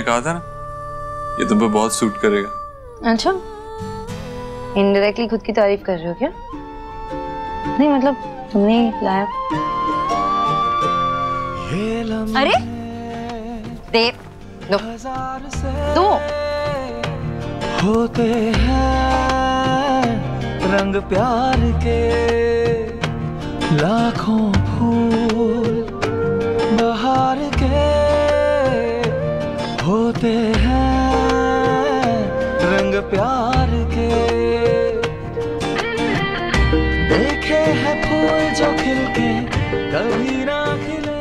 कहा था ना ये तुम पे बहुत सूट करेगा। अच्छा, इनडायरेक्टली खुद की तारीफ कर रहे हो क्या? नहीं मतलब तुमने लाया। अरे दे दो दो। होते हैं रंग प्यार के लाखों फूल बहार के, होते हैं रंग प्यार के। देखे हैं फूल जो खिलके कभी ना खिले।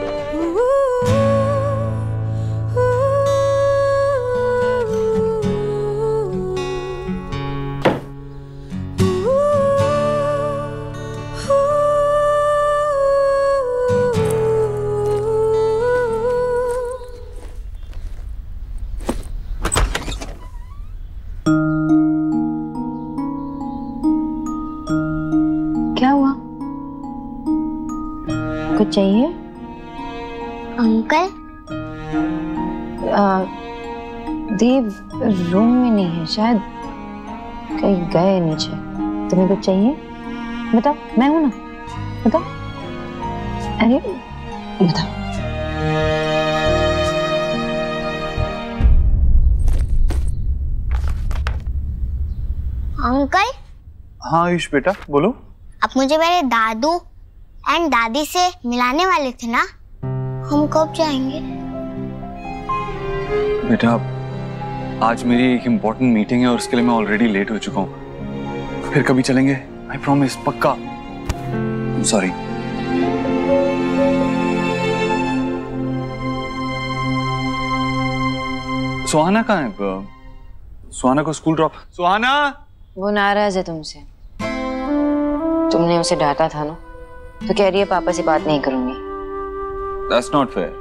क्या हुआ? कुछ चाहिए? अंकल देव रूम में नहीं है, शायद कहीं गए नीचे। तुम्हें कुछ चाहिए? बताओ, मैं हूं ना, बताओ। अरे बताओ। अंकल। हाँ आयुष बेटा बोलो। आप मुझे मेरे दादू एंड दादी से मिलाने वाले थे ना, हम कब जाएंगे? बेटा आज मेरी एक इम्पोर्टेंट मीटिंग है और उसके लिए मैं ऑलरेडी लेट हो चुका हूँ। फिर कभी चलेंगे, आई प्रॉमिस, पक्का। सॉरी। सुहाना कहाँ है? सुहाना को स्कूल ड्रॉप। सुहाना वो नाराज है तुमसे, तुमने उसे डांटा था ना, तो कह रही है पापा से बात नहीं करूंगी। That's not fair।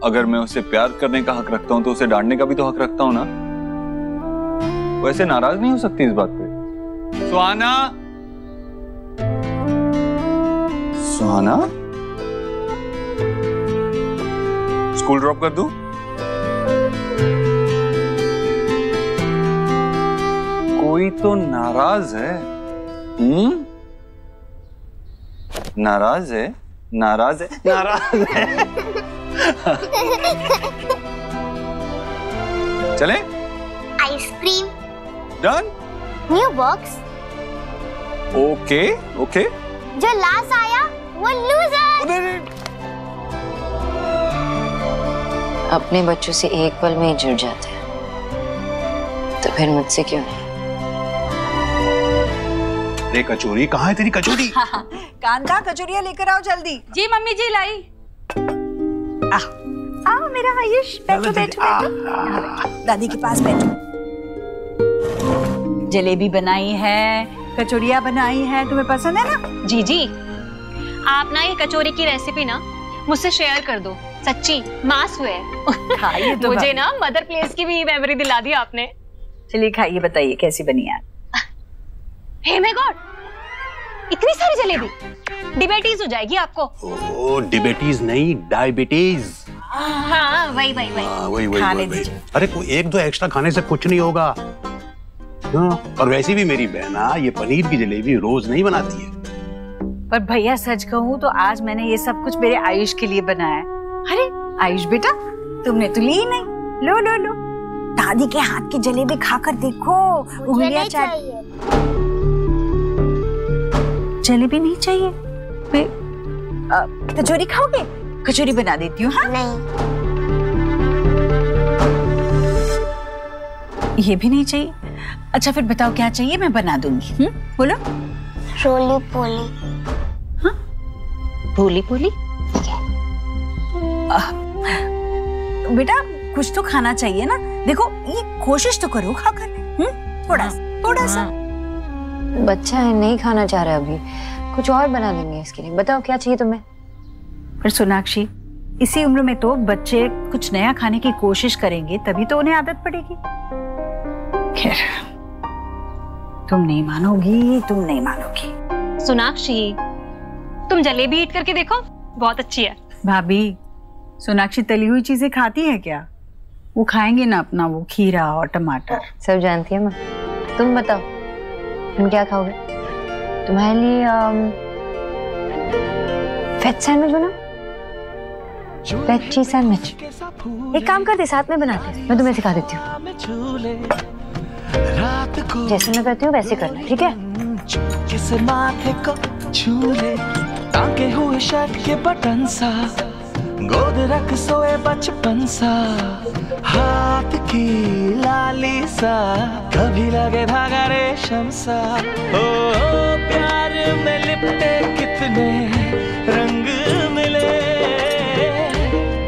अगर मैं उसे प्यार करने का हक रखता हूँ तो उसे डांटने का भी तो हक रखता हूँ ना। वैसे नाराज नहीं हो सकती इस बात पे। सुहाना, सुहाना, स्कूल ड्रॉप कर दूं? कोई तो नाराज है। नाराज है, नाराज है, नाराज है। चले? Ice cream. Done? New box. Okay okay. जो लास्ट आया वो लूजर। अपने बच्चों से एक पल में ही जुड़ जाते हैं, तो फिर मुझसे क्यों नहीं? अरे कचौरी कहाँ है तेरी कचौरी? कांता कचौरियाँ लेकर आओ जल्दी। जी मम्मी जी लाई। आओ मेरा आयुष, बैठो बैठो बैठो, दादी के पास बैठो। जलेबी बनाई है, कचौरियाँ बनाई है, तुम्हें पसंद है ना? जी जी, आप ना ये कचौरी की रेसिपी ना मुझसे शेयर कर दो, सच्ची मास हुए। खाइए तो मुझे ना मदर प्लेस की भी मेमोरी दिला दी आपने। चलिए खाइए, बताइए कैसी बनी है। हे माय गॉड, इतनी सारी जलेबी, डिबेटीज हो जाएगी आपको। ओ डिबेटीज नहीं, डायबिटीज। हाँ वही वही वही। वही। अरे कोई एक दो एक्स्ट्रा खाने से कुछ नहीं होगा। और वैसे भी मेरी बहना ये पनीर की जलेबी रोज नहीं बनाती है। पर भैया सच कहूँ तो आज मैंने ये सब कुछ मेरे आयुष के लिए बनाया है। अरे आयुष बेटा, तुमने तो ली ही नहीं। लो लो लो, दादी के हाथ की जलेबी खाकर देखो। उंगलियां चाहिए। जलेबी नहीं चाहिए? कचौरी खाओगे? कचौरी बना देती हूँ। हाँ नहीं, ये भी नहीं चाहिए। अच्छा फिर बताओ क्या चाहिए, मैं बना दूंगी। बोलो। रोली पोली। हाँ भोली भोली। बेटा कुछ तो खाना चाहिए ना, देखो ये कोशिश तो करो खाकर। थोड़ा सा। बच्चा है, नहीं खाना चाह रहा अभी, कुछ और बना देंगे इसके लिए। बताओ क्या चाहिए तुम्हें? पर सोनाक्षी, इसी उम्र में तो बच्चे कुछ नया खाने की कोशिश करेंगे, तभी तो उन्हें आदत पड़ेगी। खैर, तुम नहीं मानोगी, तुम नहीं मानोगी। सोनाक्षी, तुम जलेबी ईट करके देखो, बहुत अच्छी है। भाभी, सोनाक्षी तली हुई चीजें खाती है क्या? वो खाएंगे ना अपना वो खीरा और टमाटर। सब जानती है माँ। तुम बताओ तुम क्या खाओगे? तुम्हारे लिए वेज सैंडविच बनाओ, वेज चीज सैंडविच। एक काम करते साथ में बनाते, मैं तुम्हें सिखा देती हूँ। जैसे मैं करती हूँ वैसे करना, ठीक है? किस माथे को छूले टांगे हुए शर्ट के बटन सा, गोद रख सोए बचपन सा, हाथ की लाली सा, कभी लगे धागा रेशम सा। ओ प्यार में लिपटे कितने रंग मिले,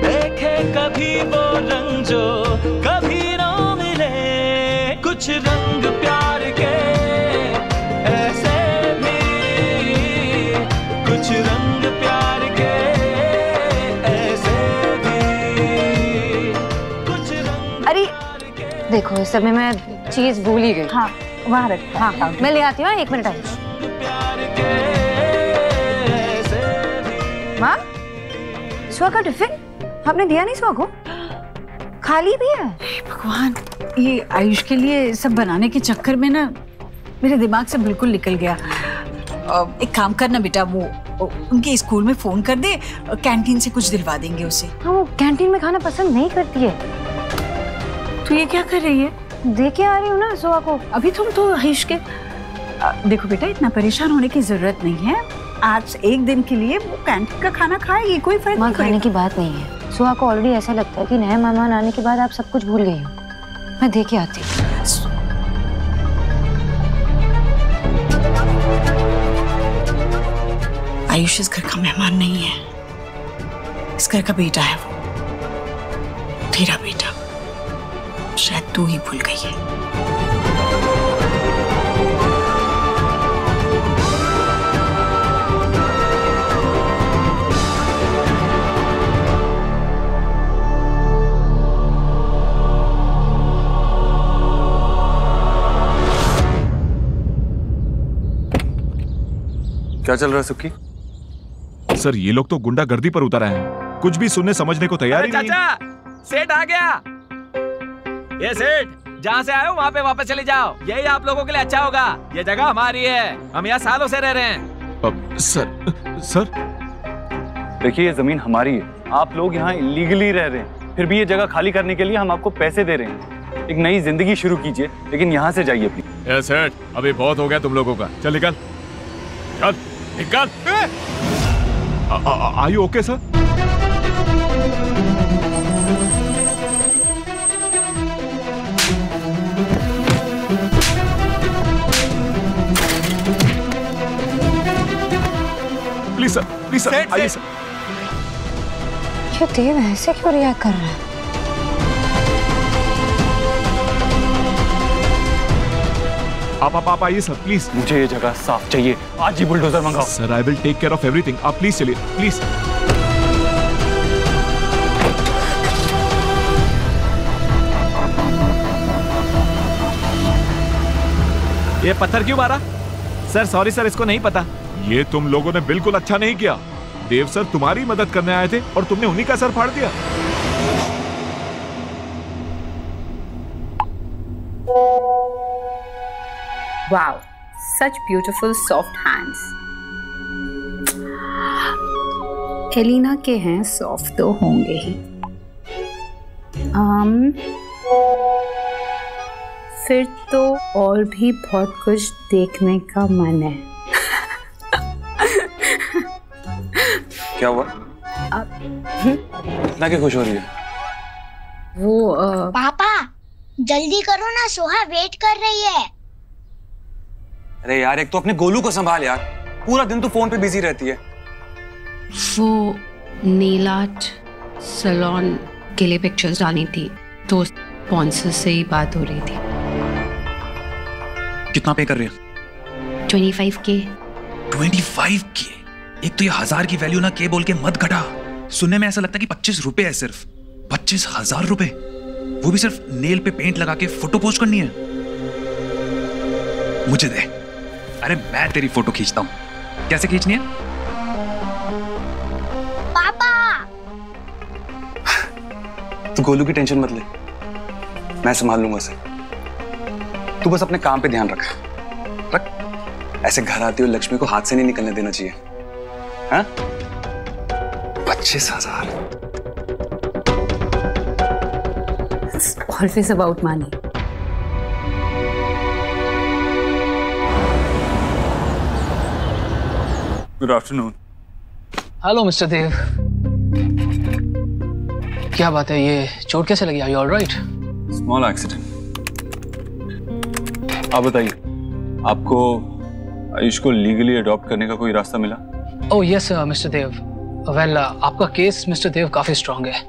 देखे कभी वो रंग जो कभी ना मिले। कुछ रंग प्यार के ऐसे भी, कुछ रंग प्यार के ऐसे भी, कुछ रंग। अरे देखो इस समय मैं चीज भूल ही गई। हाँ वहाँ रख। हाँ हाँ मैं ले आती हूँ, 1 मिनट आई। माँ सुहा का टिफिन आपने दिया नहीं? सुहा को खाली भी है। भगवान, ये आयुष के लिए सब बनाने के चक्कर में ना मेरे दिमाग से बिल्कुल निकल गया। एक काम करना बेटा, वो उनके स्कूल में फोन कर दे, कैंटीन से कुछ दिलवा देंगे उसे। हाँ वो कैंटीन में खाना पसंद नहीं करती है। तो ये क्या कर रही है? दे के आ रही हूँ ना सुहा को। अभी तुम तो आयुष के देखो बेटा, इतना परेशान होने की जरूरत नहीं है। आज एक दिन के लिए वो कैंटीन का खाना खाएगी, कोई फर्क माँ नहीं खाने की बात नहीं है। सुहा को ऑलरेडी ऐसा लगता है कि नए मेहमान आने के बाद आप सब कुछ भूल गई हो। मैं दे के आती हूँ। आयुष इस घर का मेहमान नहीं है, इस घर का बेटा है वो, तेरा बेटा। शायद तू ही भूल गई है। क्या चल रहा है सुक्की? सर ये लोग तो गुंडागर्दी पर उतर आए हैं, कुछ भी सुनने समझने को तैयार ही नहीं। चाचा सेठ आ गया। ये सेठ, जहाँ से आए हो वहाँ पे वापस चले जाओ, यही आप लोगों के लिए अच्छा होगा। ये जगह हमारी है, हम यहाँ सालों से रह रहे हैं। सर देखिए ये जमीन हमारी है, आप लोग यहाँ इलीगली रह रहे हैं, फिर भी ये जगह खाली करने के लिए हम आपको पैसे दे रहे हैं। एक नई जिंदगी शुरू कीजिए, लेकिन यहाँ से जाइए प्लीज। ये सेठ, अभी बहुत हो गया तुम लोगों का, चल निकल, चल निकल। Are you okay, sir? Please, sir. Please, sir. आइए, sir. ये देव ऐसे क्यों रिएक्ट कर रहा है? आप आइए सर, प्लीज। मुझे ये जगह साफ चाहिए, आज ही बुलडोजर मंगाओ। Sir I will take care of everything, आप प्लीज चलिए, प्लीज। ये पत्थर क्यों मारा? सर सॉरी सर, इसको नहीं पता। ये तुम लोगों ने बिल्कुल अच्छा नहीं किया। देव सर तुम्हारी मदद करने आए थे और तुमने उन्हीं का सर फाड़ दिया। Wow, such beautiful soft hands. Elina के हैं, सॉफ्ट तो होंगे ही। फिर तो और भी बहुत कुछ देखने का मन है। क्या हुआ? इतना क्या खुश हो रही है? वो पापा जल्दी करो ना, सोहा वेट कर रही है। अरे यार, एक तो अपने गोलू को संभाल यार, पूरा दिन तो फोन पे बिजी रहती है। वो नेल आर्ट सैलून के लिए पिक्चर्स डालनी थी, तो स्पॉन्सर से ही बात हो रही थी। कितना पे कर रही है? 25K। 25K? एक तो ये 1000 की वैल्यू ना के बोल के मत घटा। सुनने में ऐसा लगता है कि 25 रुपए है, सिर्फ 25,000 रुपए, वो भी सिर्फ नेल पे पेंट लगा के फोटो पोस्ट करनी है। मुझे दे, अरे मैं तेरी फोटो खींचता हूं। कैसे खींचनी है? पापा तू गोलू की टेंशन मत ले, मैं संभाल लूंगा उसे। तू बस अपने काम पे ध्यान रख। ऐसे घर आती हुई लक्ष्मी को हाथ से नहीं निकलने देना चाहिए। हाँ? 25,000। Always about money. Good afternoon. Hello mister Dev. क्या बात है, ये चोट कैसे लगी? Are you all right? Small accident. आप बताइए, आपको आयुष को लीगली अडॉप्ट करने का कोई रास्ता मिला? ओह यस मिस्टर देव। वेल आपका केस मिस्टर देव काफी स्ट्रांग है,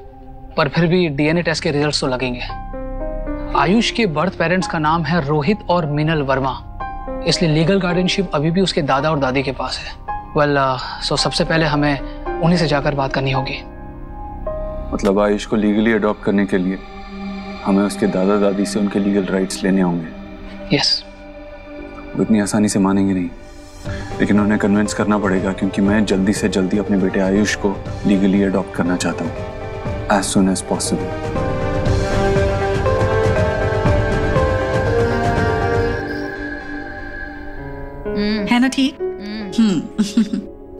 पर फिर भी डीएनए टेस्ट के रिजल्ट्स तो लगेंगे। आयुष के बर्थ पेरेंट्स का नाम है रोहित और मिनल वर्मा, इसलिए लीगल गार्डियनशिप अभी भी उसके दादा और दादी के पास है। वेल सो सबसे पहले हमें उन्हीं से जाकर बात करनी होगी। मतलब आयुष को लीगली अडॉप्ट करने के लिए हमें उसके दादा दादी से उनके लीगल राइट्स लेने होंगे? यस। वो इतनी आसानी से मानेंगे नहीं, लेकिन उन्हें कन्विंस करना पड़ेगा, क्योंकि मैं जल्दी से जल्दी अपने बेटे आयुष को लीगली अडॉप्ट करना चाहता हूँ, as soon as possible. है ना ठीक?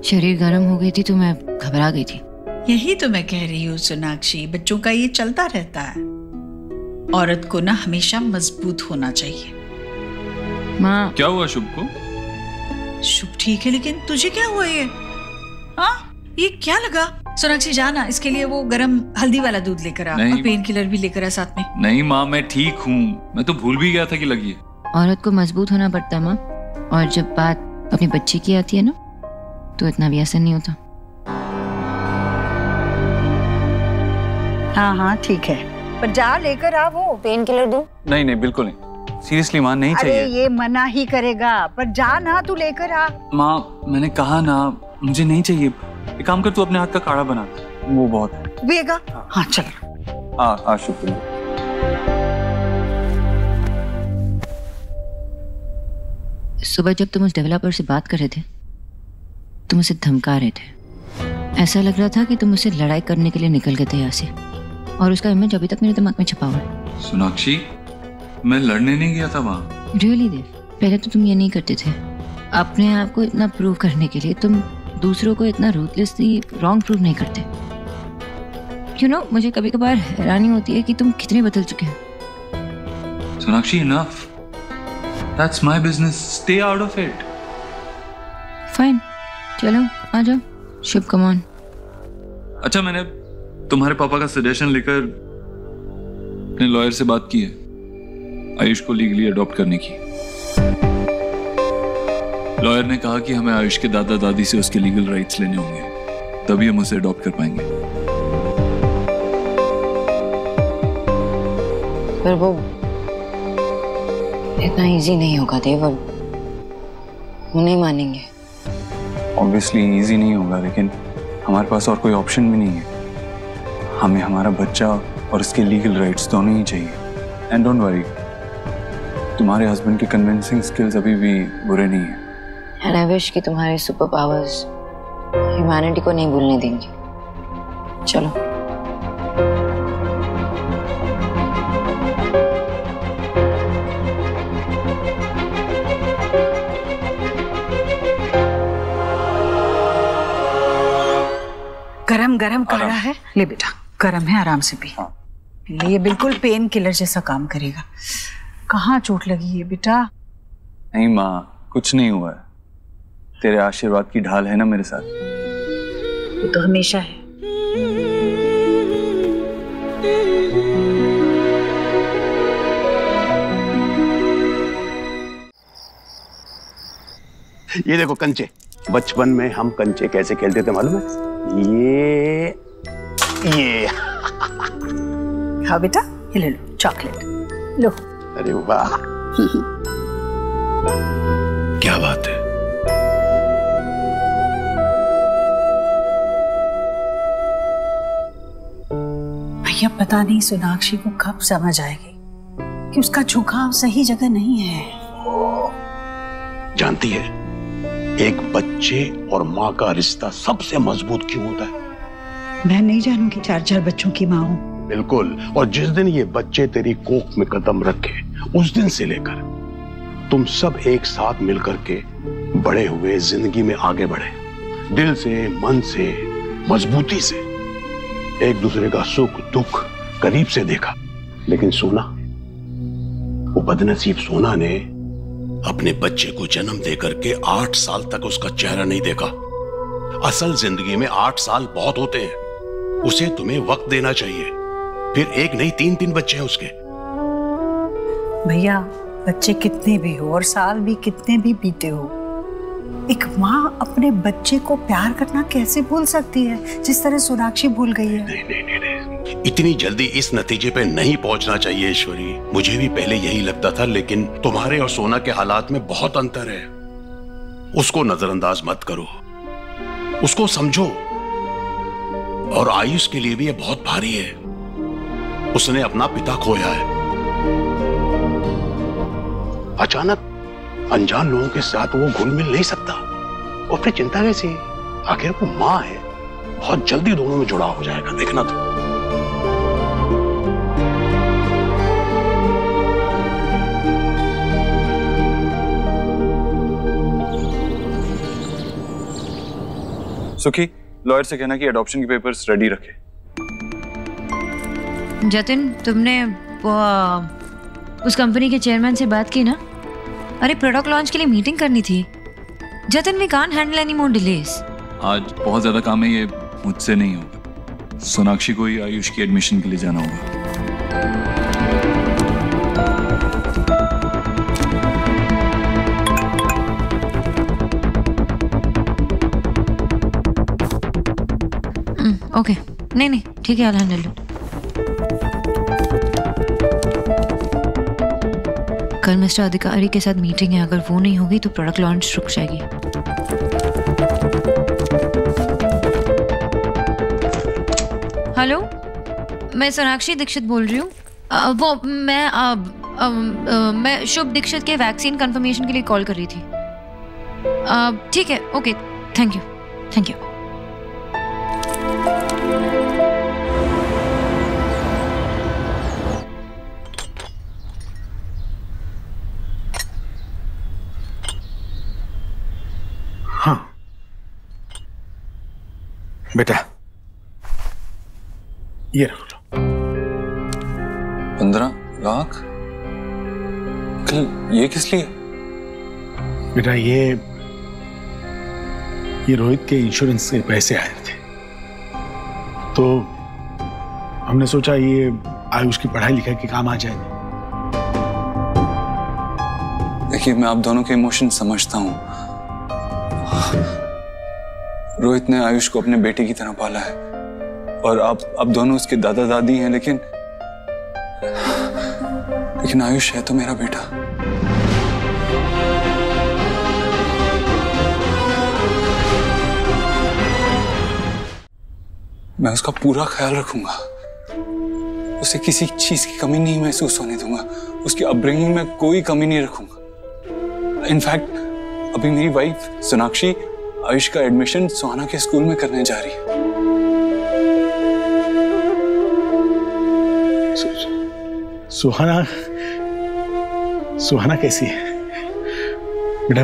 शरीर गर्म हो गई थी तो मैं घबरा गई थी। यही तो मैं कह रही हूँ सोनाक्षी, बच्चों का ये चलता रहता है। औरत को ना हमेशा मजबूत होना चाहिए। माँ क्या हुआ शुभ को? शुभ ठीक है, लेकिन तुझे क्या हुआ ये? हाँ ये क्या लगा? सोनाक्षी जाना, इसके लिए वो गरम हल्दी वाला दूध लेकर आ और पेन किलर भी लेकर आ साथ में। नहीं माँ, मैं ठीक हूँ, मैं तो भूल भी गया था कि लगी है। औरत को मजबूत होना पड़ता है माँ, और जब बात अपने बच्चे की आती है ना, तो इतना भी आसान नहीं होता। हाँ हाँ ठीक है, पर जा लेकर आ वो पेन किलर दूं। नहीं नहीं बिल्कुल नहीं, सीरियसली माँ नहीं चाहिए। अरे ये मना ही करेगा, पर जा ना तू लेकर आ। माँ मैंने कहा ना, मुझे नहीं चाहिए। एक काम कर, तू अपने हाथ का काढ़ा बना, वो बहुत है। पिएगा? हाँ चल। हाँ शुक्रिया। सुबह जब तुम उस डेवलपर से बात कर रहे थे, तुम उसे धमका रहे थे। ऐसा लग रहा था कि तुम उससे लड़ाई करने के लिए निकल गए थे यहाँ से, और उसका इमेज अभी तक मेरे दिमाग में छपा हुआ है। सोनाक्षी, मैं लड़ने नहीं गया था वहाँ। रियली देव, पहले तो तुम ये नहीं करते थे। अपने आप को इतना प्रूव करने के लिए तुम दूसरों को इतना रूथलेसली रॉन्ग प्रूव नहीं करते। यू नो, मुझे कभी कभार हैरानी होती है कि तुम कितने बदल चुके हो। Sonakshi enough. That's my business. Stay out of it. Fine. चलो आ जाओ। शुभ कम ऑन। अच्छा, मैंने तुम्हारे पापा का सजेशन लेकर अपने लॉयर से बात की है आयुष को लीगली अडॉप्ट करने की। लॉयर ने कहा कि हमें आयुष के दादा दादी से उसके लीगल राइट्स लेने होंगे, तभी हम उसे अडॉप्ट कर पाएंगे। पर वो इतना इजी नहीं होगा देव, वो नहीं मानेंगे। ऑब्वियसली इजी नहीं होगा, लेकिन हमारे पास और कोई ऑप्शन भी नहीं है। हमें हमारा बच्चा और उसके लीगल राइट्स दोनों ही चाहिए। एंड डोंट वरी, तुम्हारे हस्बैंड की कन्विंसिंग स्किल्स अभी भी बुरे नहीं है। एंड आई विश कि तुम्हारे सुपर पावर्स ह्यूमैनिटी को नहीं भूलने देंगे। चलो। गरम गरम काढ़ा है, ले बेटा, गरम है, आराम से पी। ले, ये बिल्कुल पेन किलर जैसा काम करेगा। कहाँ चोट लगी है बेटा? नहीं माँ, कुछ नहीं हुआ है। तेरे आशीर्वाद की ढाल है ना मेरे साथ। वो तो हमेशा है। ये देखो कंचे, बचपन में हम कंचे कैसे खेलते थे मालूम है? ये हाँ बेटा, ये ले लो चॉकलेट, लो। अरे वाह, क्या बात है। भैया पता नहीं सोनाक्षी को कब समझ आएगी कि उसका झुकाव सही जगह नहीं है। जानती है, एक बच्चे और माँ का रिश्ता सबसे मजबूत क्यों होता है? मैं नहीं जानूंगी, 4 बच्चों की माँ हूं। बिल्कुल। और जिस दिन ये बच्चे तेरी कोख में कदम रखे उस दिन से लेकर तुम सब एक साथ मिलकर के बड़े हुए, जिंदगी में आगे बढ़े, दिल से, मन से, मजबूती से, एक दूसरे का सुख दुख करीब से देखा। लेकिन सोना, वो बदनसीब सोना ने अपने बच्चे को जन्म देकर के 8 साल तक उसका चेहरा नहीं देखा। असल जिंदगी में 8 साल बहुत होते हैं, उसे तुम्हें वक्त देना चाहिए। फिर एक नहीं 3 बच्चे हैं उसके। भैया, बच्चे कितने भी हो और साल भी कितने भी बीते हो, एक माँ अपने बच्चे को प्यार करना कैसे भूल सकती है जिस तरह सोनाक्षी भूल गई है? नहीं, इतनी जल्दी इस नतीजे पे नहीं पहुंचना चाहिए ईश्वरी। मुझे भी पहले यही लगता था, लेकिन तुम्हारे और सोना के हालात में बहुत अंतर है। उसको नजरअंदाज मत करो, उसको समझो। और आयुष के लिए भी ये बहुत भारी है, उसने अपना पिता खोया है। अचानक अनजान लोगों के साथ वो घुल मिल नहीं सकता, और फिर चिंता कैसी? आखिर वो माँ है, बहुत जल्दी दोनों में जुड़ाव हो जाएगा, देखना तो। सुखी, लॉयर से कहना कि अडॉप्शन के पेपर्स रेडी रखे। जतिन, तुमने उस कंपनी के चेयरमैन से बात की ना? अरे प्रोडक्ट लॉन्च के लिए मीटिंग करनी थी। Jatin, we can't handle any more delays. आज बहुत ज्यादा काम है, ये मुझसे नहीं होगा। सोनाक्षी को ही आयुष की एडमिशन के लिए जाना होगा। ओके, नहीं ठीक है, I'll handle it। कल मिस्टर अधिकारी के साथ मीटिंग है, अगर वो नहीं होगी तो प्रोडक्ट लॉन्च रुक जाएगी। हेलो, मैं सोनाक्षी दीक्षित बोल रही हूँ। मैं शुभ दीक्षित के वैक्सीन कंफर्मेशन के लिए कॉल कर रही थी। ठीक है, ओके, थैंक यू। हाँ बेटा, ये रख लो। 15 लाख? ये किस लिए? बेटा, ये रोहित के इंश्योरेंस के पैसे आए थे, तो हमने सोचा ये आयुष की पढ़ाई लिखाई के काम आ जाएंगे। देखिए, मैं आप दोनों के इमोशन समझता हूँ। रोहित ने आयुष को अपने बेटे की तरह पाला है, और आप दोनों उसके दादा दादी हैं, लेकिन आयुष है तो मेरा बेटा। मैं उसका पूरा ख्याल रखूंगा, उसे किसी चीज की कमी नहीं महसूस होने दूंगा, उसकी अपब्रिंगिंग में कोई कमी नहीं रखूंगा। इनफैक्ट अभी मेरी वाइफ सोनाक्षी आयुष का एडमिशन सुहाना के स्कूल में करने जा रही है। सुहाना कैसी है? बेटा,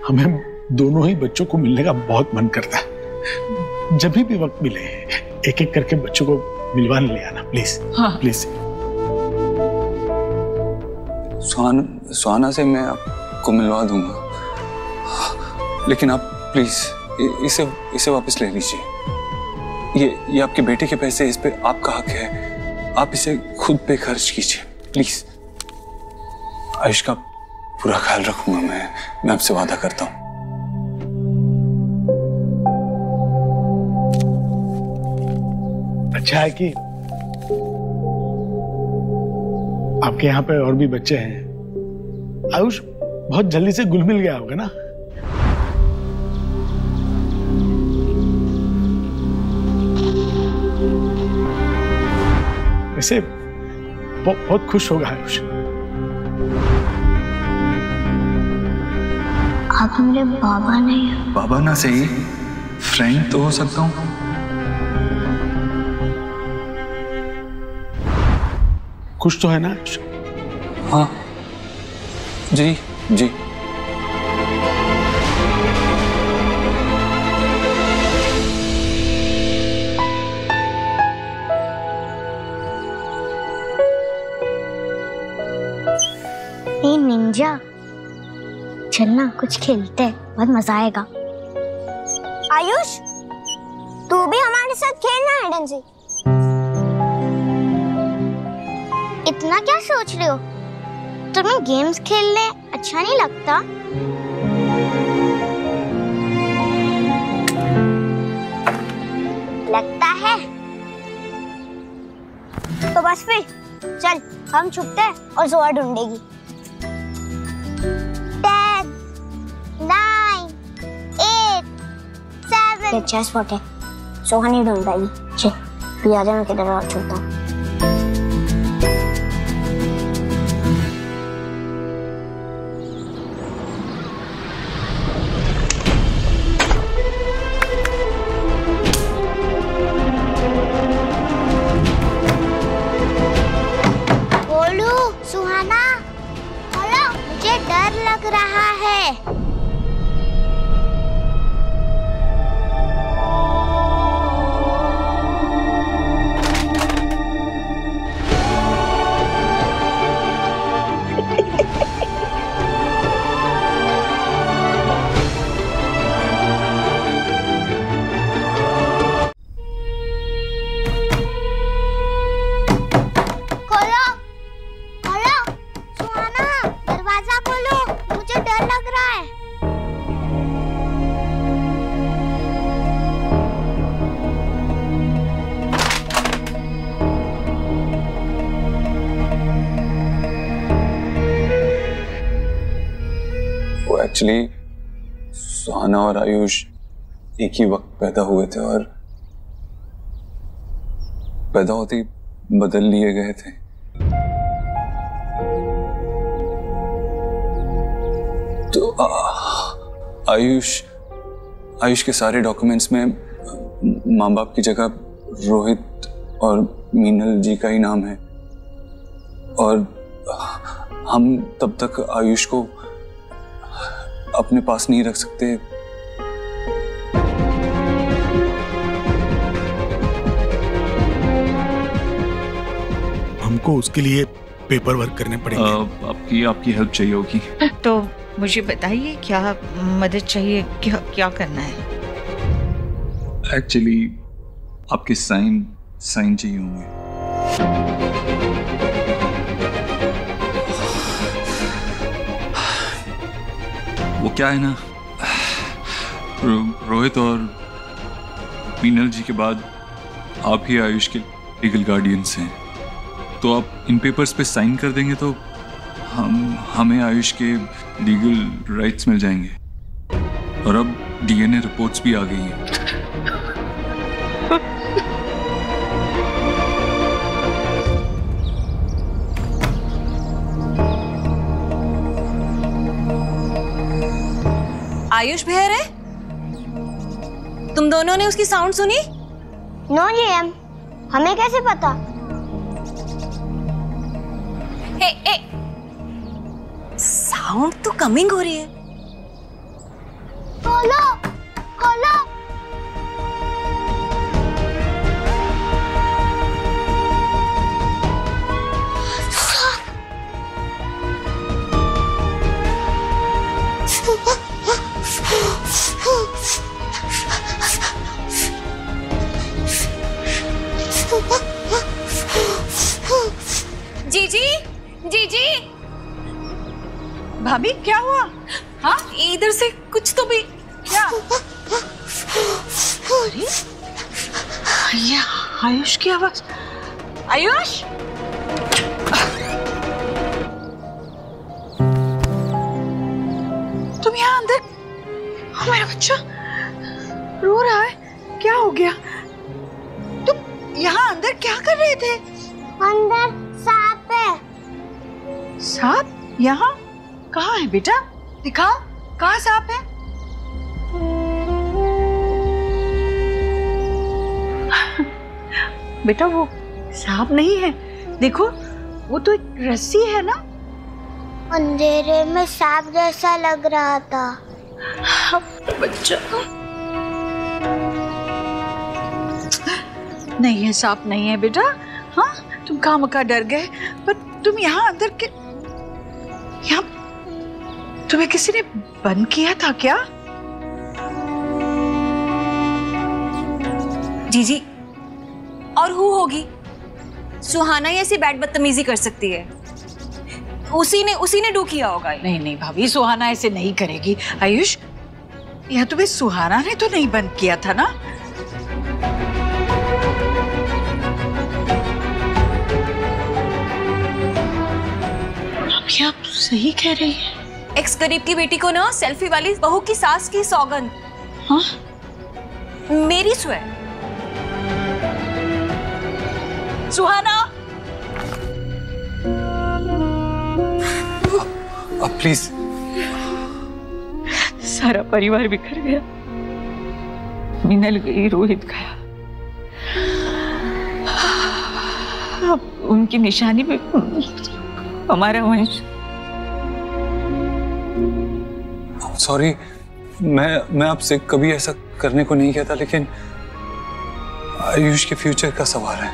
हमें दोनों ही बच्चों को मिलने का बहुत मन करता है। जब भी वक्त मिले एक एक करके बच्चों को मिलवाने ले आना, प्लीज। हाँ। प्लीज। सुहाना से मैं आपको मिलवा दूंगा, लेकिन आप प्लीज इसे वापस ले लीजिए। ये आपके बेटे के पैसे, इस पे आपका हक है, आप इसे खुद पे खर्च कीजिए प्लीज। आयुष का पूरा ख्याल रखूंगा मैं आपसे वादा करता हूँ। अच्छा है कि आपके यहाँ पे और भी बच्चे हैं। आयुष बहुत जल्दी से घुल मिल गया होगा ना? वैसे बहुत खुश होगा आयुष। आप मेरे बाबा नहीं हैं। बाबा ना सही, फ्रेंड तो हो सकता हूँ। खुश तो है ना? हाँ जी जी। ए निंजा, चलना कुछ खेलते हैं, बहुत मजा आएगा। आयुष, तू भी हमारे साथ खेलना है हाइड एंड सीक। इतना क्या सोच रहे हो? तुम्हें गेम्स खेलने अच्छा नहीं लगता? लगता है तो बस फिर चल, हम छुपते हैं और जोआ ढूंढेगी। 10, 9, 8, 7। ये चेस बोर्ड है, सोहा नहीं ढूंढ पाएगी। चल तू आ जा, मैं किधर और छुपता हूँ। सुहाना, बोलो, मुझे डर लग रहा है। एक्चुअली सुहाना और आयुष एक ही वक्त पैदा हुए थे और पैदा होते ही बदल लिए गए थे। तो आयुष के सारे डॉक्यूमेंट्स में माँ बाप की जगह रोहित और मीनल जी का ही नाम है और हम तब तक आयुष को अपने पास नहीं रख सकते। हमको उसके लिए पेपर वर्क करने पड़ेंगे। आपकी हेल्प चाहिए होगी। तो मुझे बताइए क्या मदद चाहिए, क्या करना है? एक्चुअली आपके साइन चाहिए होंगे। वो क्या है ना, रोहित और मीनल जी के बाद आप ही आयुष के लीगल गार्डियंस हैं, तो आप इन पेपर्स पे साइन कर देंगे तो हमें आयुष के लीगल राइट्स मिल जाएंगे। और अब डीएनए रिपोर्ट्स भी आ गई हैं। आयुष भैया है? तुम दोनों ने उसकी साउंड सुनी? नो जीएम, हमें कैसे पता? साउंड तो कमिंग हो रही है। खोलो, खोलो। जीजी, भाभी क्या हुआ? हाँ, इधर से कुछ तो भी क्या? अरे ये आयुष की आवाज। आयुष, तुम यहाँ अंदर? हमारा बच्चा रो रहा है, क्या हो गया? तुम यहाँ अंदर क्या कर रहे थे? अंदर सांप है। सांप? यहाँ कहाँ है बेटा? दिखाओ, कहाँ सांप है? बेटा वो सांप नहीं है, देखो वो तो एक रस्सी है ना। अंधेरे में सांप जैसा लग रहा था। बच्चा नहीं है, सांप नहीं है बेटा। हाँ, तुम खामखा डर गए, पर तुम यहाँ अंदर के यहाँ तुम्हें किसी ने बंद किया था क्या? जीजी, और हु होगी? सुहाना ही ऐसी बैड बदतमीजी कर सकती है। उसी ने डू किया होगा। नहीं नहीं भाभी, सुहाना ऐसे नहीं करेगी। आयुष, यह तुम्हें सुहाना ने तो नहीं बंद किया था ना? अभी आप सही कह रही हैं। एक्स गरीब की बेटी को ना सेल्फी वाली बहू की सास की सौगंध। हाँ? मेरी स्वे। सुहाना, अब प्लीज। सारा परिवार बिखर गया। मिनल गई, रोहित गया। अब उनकी निशानी पे हमारा वंश। सॉरी, मैं आपसे कभी ऐसा करने को नहीं कहता, लेकिन आयुष के फ्यूचर का सवाल है।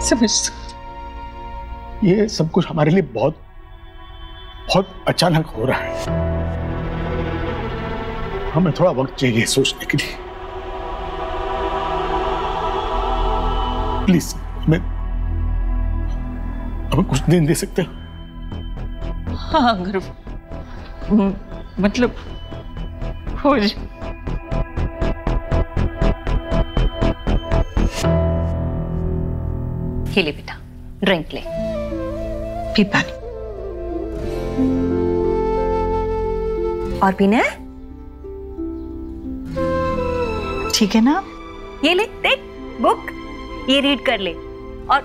समझ, ये सब कुछ हमारे लिए बहुत बहुत अचानक हो रहा है। हमें थोड़ा वक्त चाहिए सोचने के लिए। प्लीज हमें कुछ दिन दे सकते हो? हाँ, अगर मतलब हो जाए। ये ले बेटा, ड्रिंक ले, पी पानी। और पीना है? ठीक है ना? ये ले, देख बुक, ये रीड कर ले और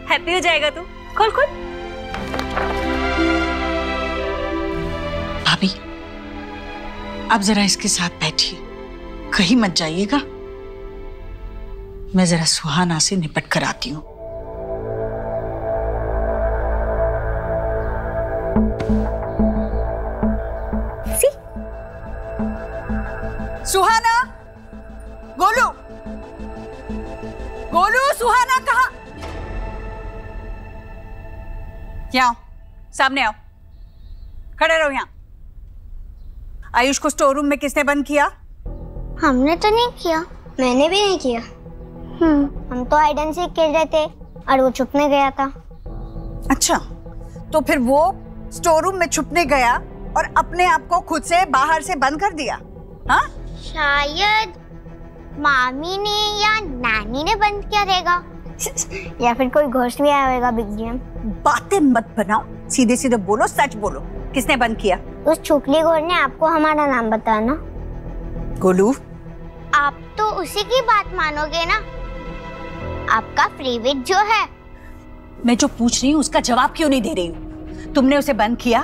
हैप्पी हो जाएगा तू। खोल खोल। भाभी, अब जरा इसके साथ बैठिए, कहीं मत जाइएगा। मैं जरा सुहाना से निपट कर आती हूँ। सुहाना, गोलू, गोलू, सुहाना कहाँ? यहाँ आओ, सामने आओ, खड़े रहो यहाँ। आयुष को स्टोर रूम में किसने बंद किया? हमने तो नहीं किया। मैंने भी नहीं किया। हम तो हाइड एंड सीक खेल रहे थे और वो छुपने गया था। अच्छा, तो फिर वो स्टोर रूम में छुपने गया और अपने आप को खुद से बाहर से बंद कर दिया? हाँ? शायद मामी ने या नानी ने बंद किया रहेगा, या फिर कोई घोस्ट भी आया होगा। बिग गेम बातें मत बनाओ, सीधे सीधे बोलो, सच बोलो, किसने बंद किया? उस छुकली गोर ने आपको हमारा नाम बताया ना। गोलू, आप तो उसी की बात मानोगे ना। आपका फेवरेट जो है। मैं जो पूछ रही हूँ उसका जवाब क्यों नहीं दे रही हूँ? तुमने उसे बंद किया?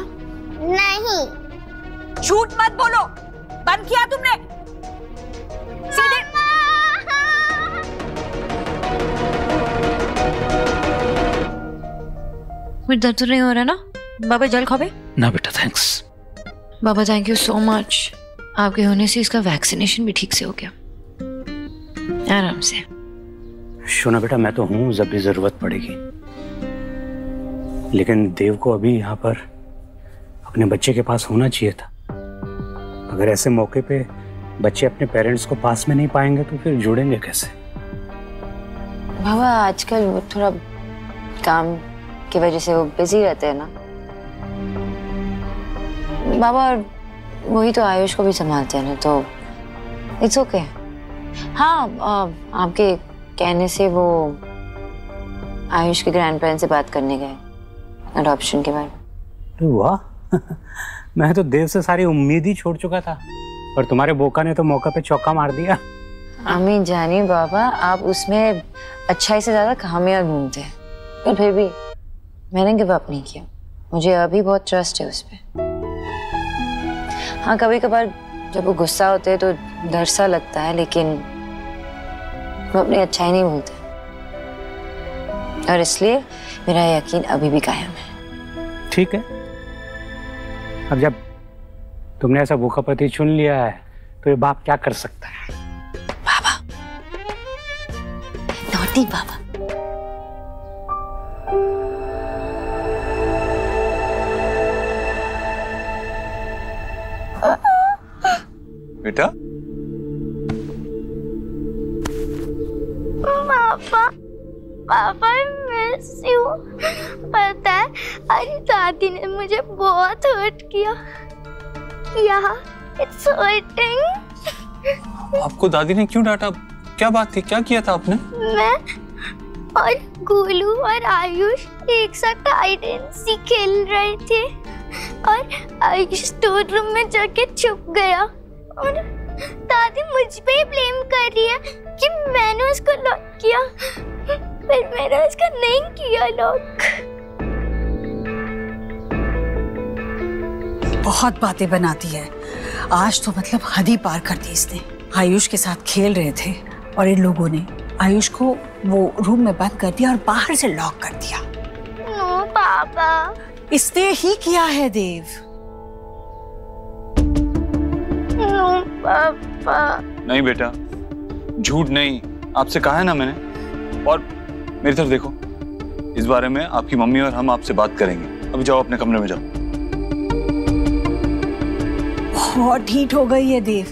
नहीं। झूठ मत बोलो, बंद किया तुमने? सीधे मुझे दर्द तो नहीं हो रहा ना? बाबा जल खावे? ना बेटा, thanks. Baba thank you so much. आपके होने से इसका वैक्सीनेशन भी ठीक से हो गया, आराम से। शोना बेटा, मैं तो हूँ जब भी जरूरत पड़ेगी, लेकिन देव को अभी यहाँ पर अपने बच्चे के पास होना चाहिए था। अगर ऐसे मौके पे बच्चे अपने पेरेंट्स को पास में नहीं पाएंगे तो फिर जुड़ेंगे कैसे? बाबा आजकल वो थोड़ा काम की वजह से वो बिजी रहते हैं ना बाबा, और वही तो आयुष को भी संभालते हैं ना, तो इट्स ओके। हाँ, आपके कहने से वो आयुष के ग्रैंड पेरेंट्स से बात करने गए अडॉप्शन के बारे में। वाह, मैं तो देव से सारी उम्मीद ही छोड़ चुका था, और तुम्हारे बोका ने तो मौका पे चौका मार दिया। आमीन जानी बाबा, आप उसमें अच्छाई से ज्यादा खामियां ढूंढते हैं, पर फिर भी मैंने गिव अप नहीं किया। मुझे अभी बहुत ट्रस्ट है उस पर। हाँ, कभी कभार जब वो गुस्सा होते हैं तो डर सा लगता है, लेकिन वो अपनी अच्छाई नहीं भूलते। और इसलिए मेरा यकीन अभी भी कायम है। ठीक है, अब जब तुमने ऐसा भूखा पति चुन लिया है तो ये बाप क्या कर सकता है? बाबा, नॉटी बाबा। बेटा, पापा मिस यू। पता है अरे दादी ने मुझे बहुत हर्ट किया। It's hurting. आपको दादी ने क्यों डांटा? क्या बात थी? क्या किया था आपने? मैं और गोलू और आयुष एक साथ हाइड एंड सीक खेल रहे थे और आयुष स्टोर रूम में जाके छुप गया और दादी मुझ पे ही ब्लेम कर रही है कि मैंने उसको लॉक किया, पर मैंने उसका नहीं किया लॉक। बहुत बातें बनाती है आज तो, मतलब हद ही पार कर दी इसने। आयुष के साथ खेल रहे थे और इन लोगों ने आयुष को वो रूम में बंद कर दिया और बाहर से लॉक कर दिया। नो पापा, इसने ही किया है देव। नो पापा। नहीं बेटा, झूठ नहीं, आपसे कहा है ना मैंने। और मेरी तरफ देखो, इस बारे में आपकी मम्मी और हम आपसे बात करेंगे। अभी जाओ अपने कमरे में जाओ। बहुत ढीठ हो गई है देव।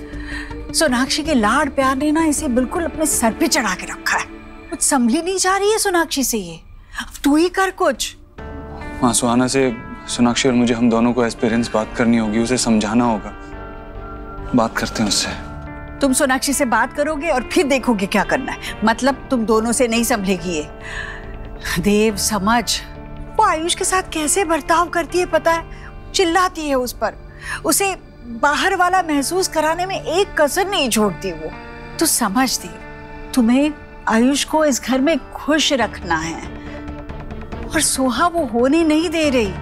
सोनाक्षी के लाड प्यार ने ना इसे बिल्कुल अपने सर पे चढ़ा के रखा है। कुछ संभली नहीं जा रही है सोनाक्षी से ये। अब तू ही कर कुछ। हाँ, सुहाना से सोनाक्षी और मुझे, हम दोनों को एज पेरेंट्स बात करनी होगी, उसे समझाना होगा। बात करते हैं उससे। तुम सोनाक्षी से बात करोगे और फिर देखोगे क्या करना है। मतलब तुम दोनों से नहीं संभलेगी ये। देव समझ, वो आयुष के साथ कैसे बर्ताव करती है पता है? चिल्लाती है उस पर, उसे बाहर वाला महसूस कराने में एक कसर नहीं छोड़ती वो। तू समझ दे, तुम्हें आयुष को इस घर में खुश रखना है और सोहा वो होने नहीं दे रही।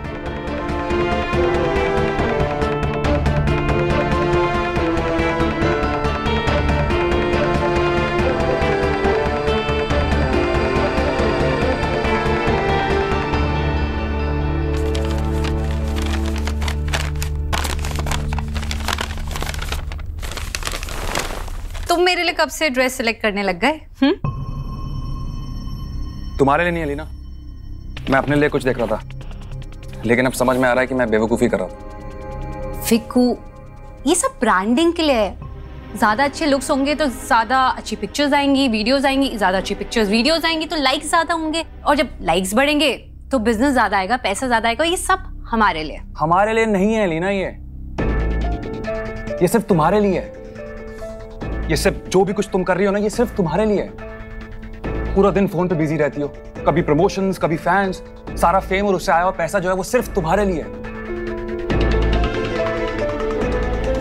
तुम मेरे लिए कब से ड्रेस सिलेक्ट करने लग गए? तुम्हारे लिए नहीं अलीना, मैं अपने लिए कुछ देख रहा था, लेकिन अब समझ में आ रहा है कि मैं बेवकूफी कर रहा था। फिकू, ये सब ब्रांडिंग के लिए है। ज्यादा अच्छे लुक्स होंगे तो ज्यादा अच्छी पिक्चर्स आएंगी, वीडियोस आएंगी। ज्यादा अच्छी पिक्चर्स वीडियोस आएंगी तो लाइक्स ज्यादा होंगे, और जब लाइक्स बढ़ेंगे तो बिजनेस ज्यादा आएगा, पैसा ज्यादा आएगा। ये सब हमारे लिए। हमारे लिए नहीं है अलीना, ये सिर्फ तुम्हारे लिए है। ये सिर्फ जो भी कुछ तुम कर रही हो ना, ये सिर्फ तुम्हारे लिए है। पूरा दिन फोन पे बिजी रहती हो, कभी प्रमोशंस, कभी फैंस, सारा फेम और उससे आया हुआ पैसा जो है वो सिर्फ तुम्हारे लिए है।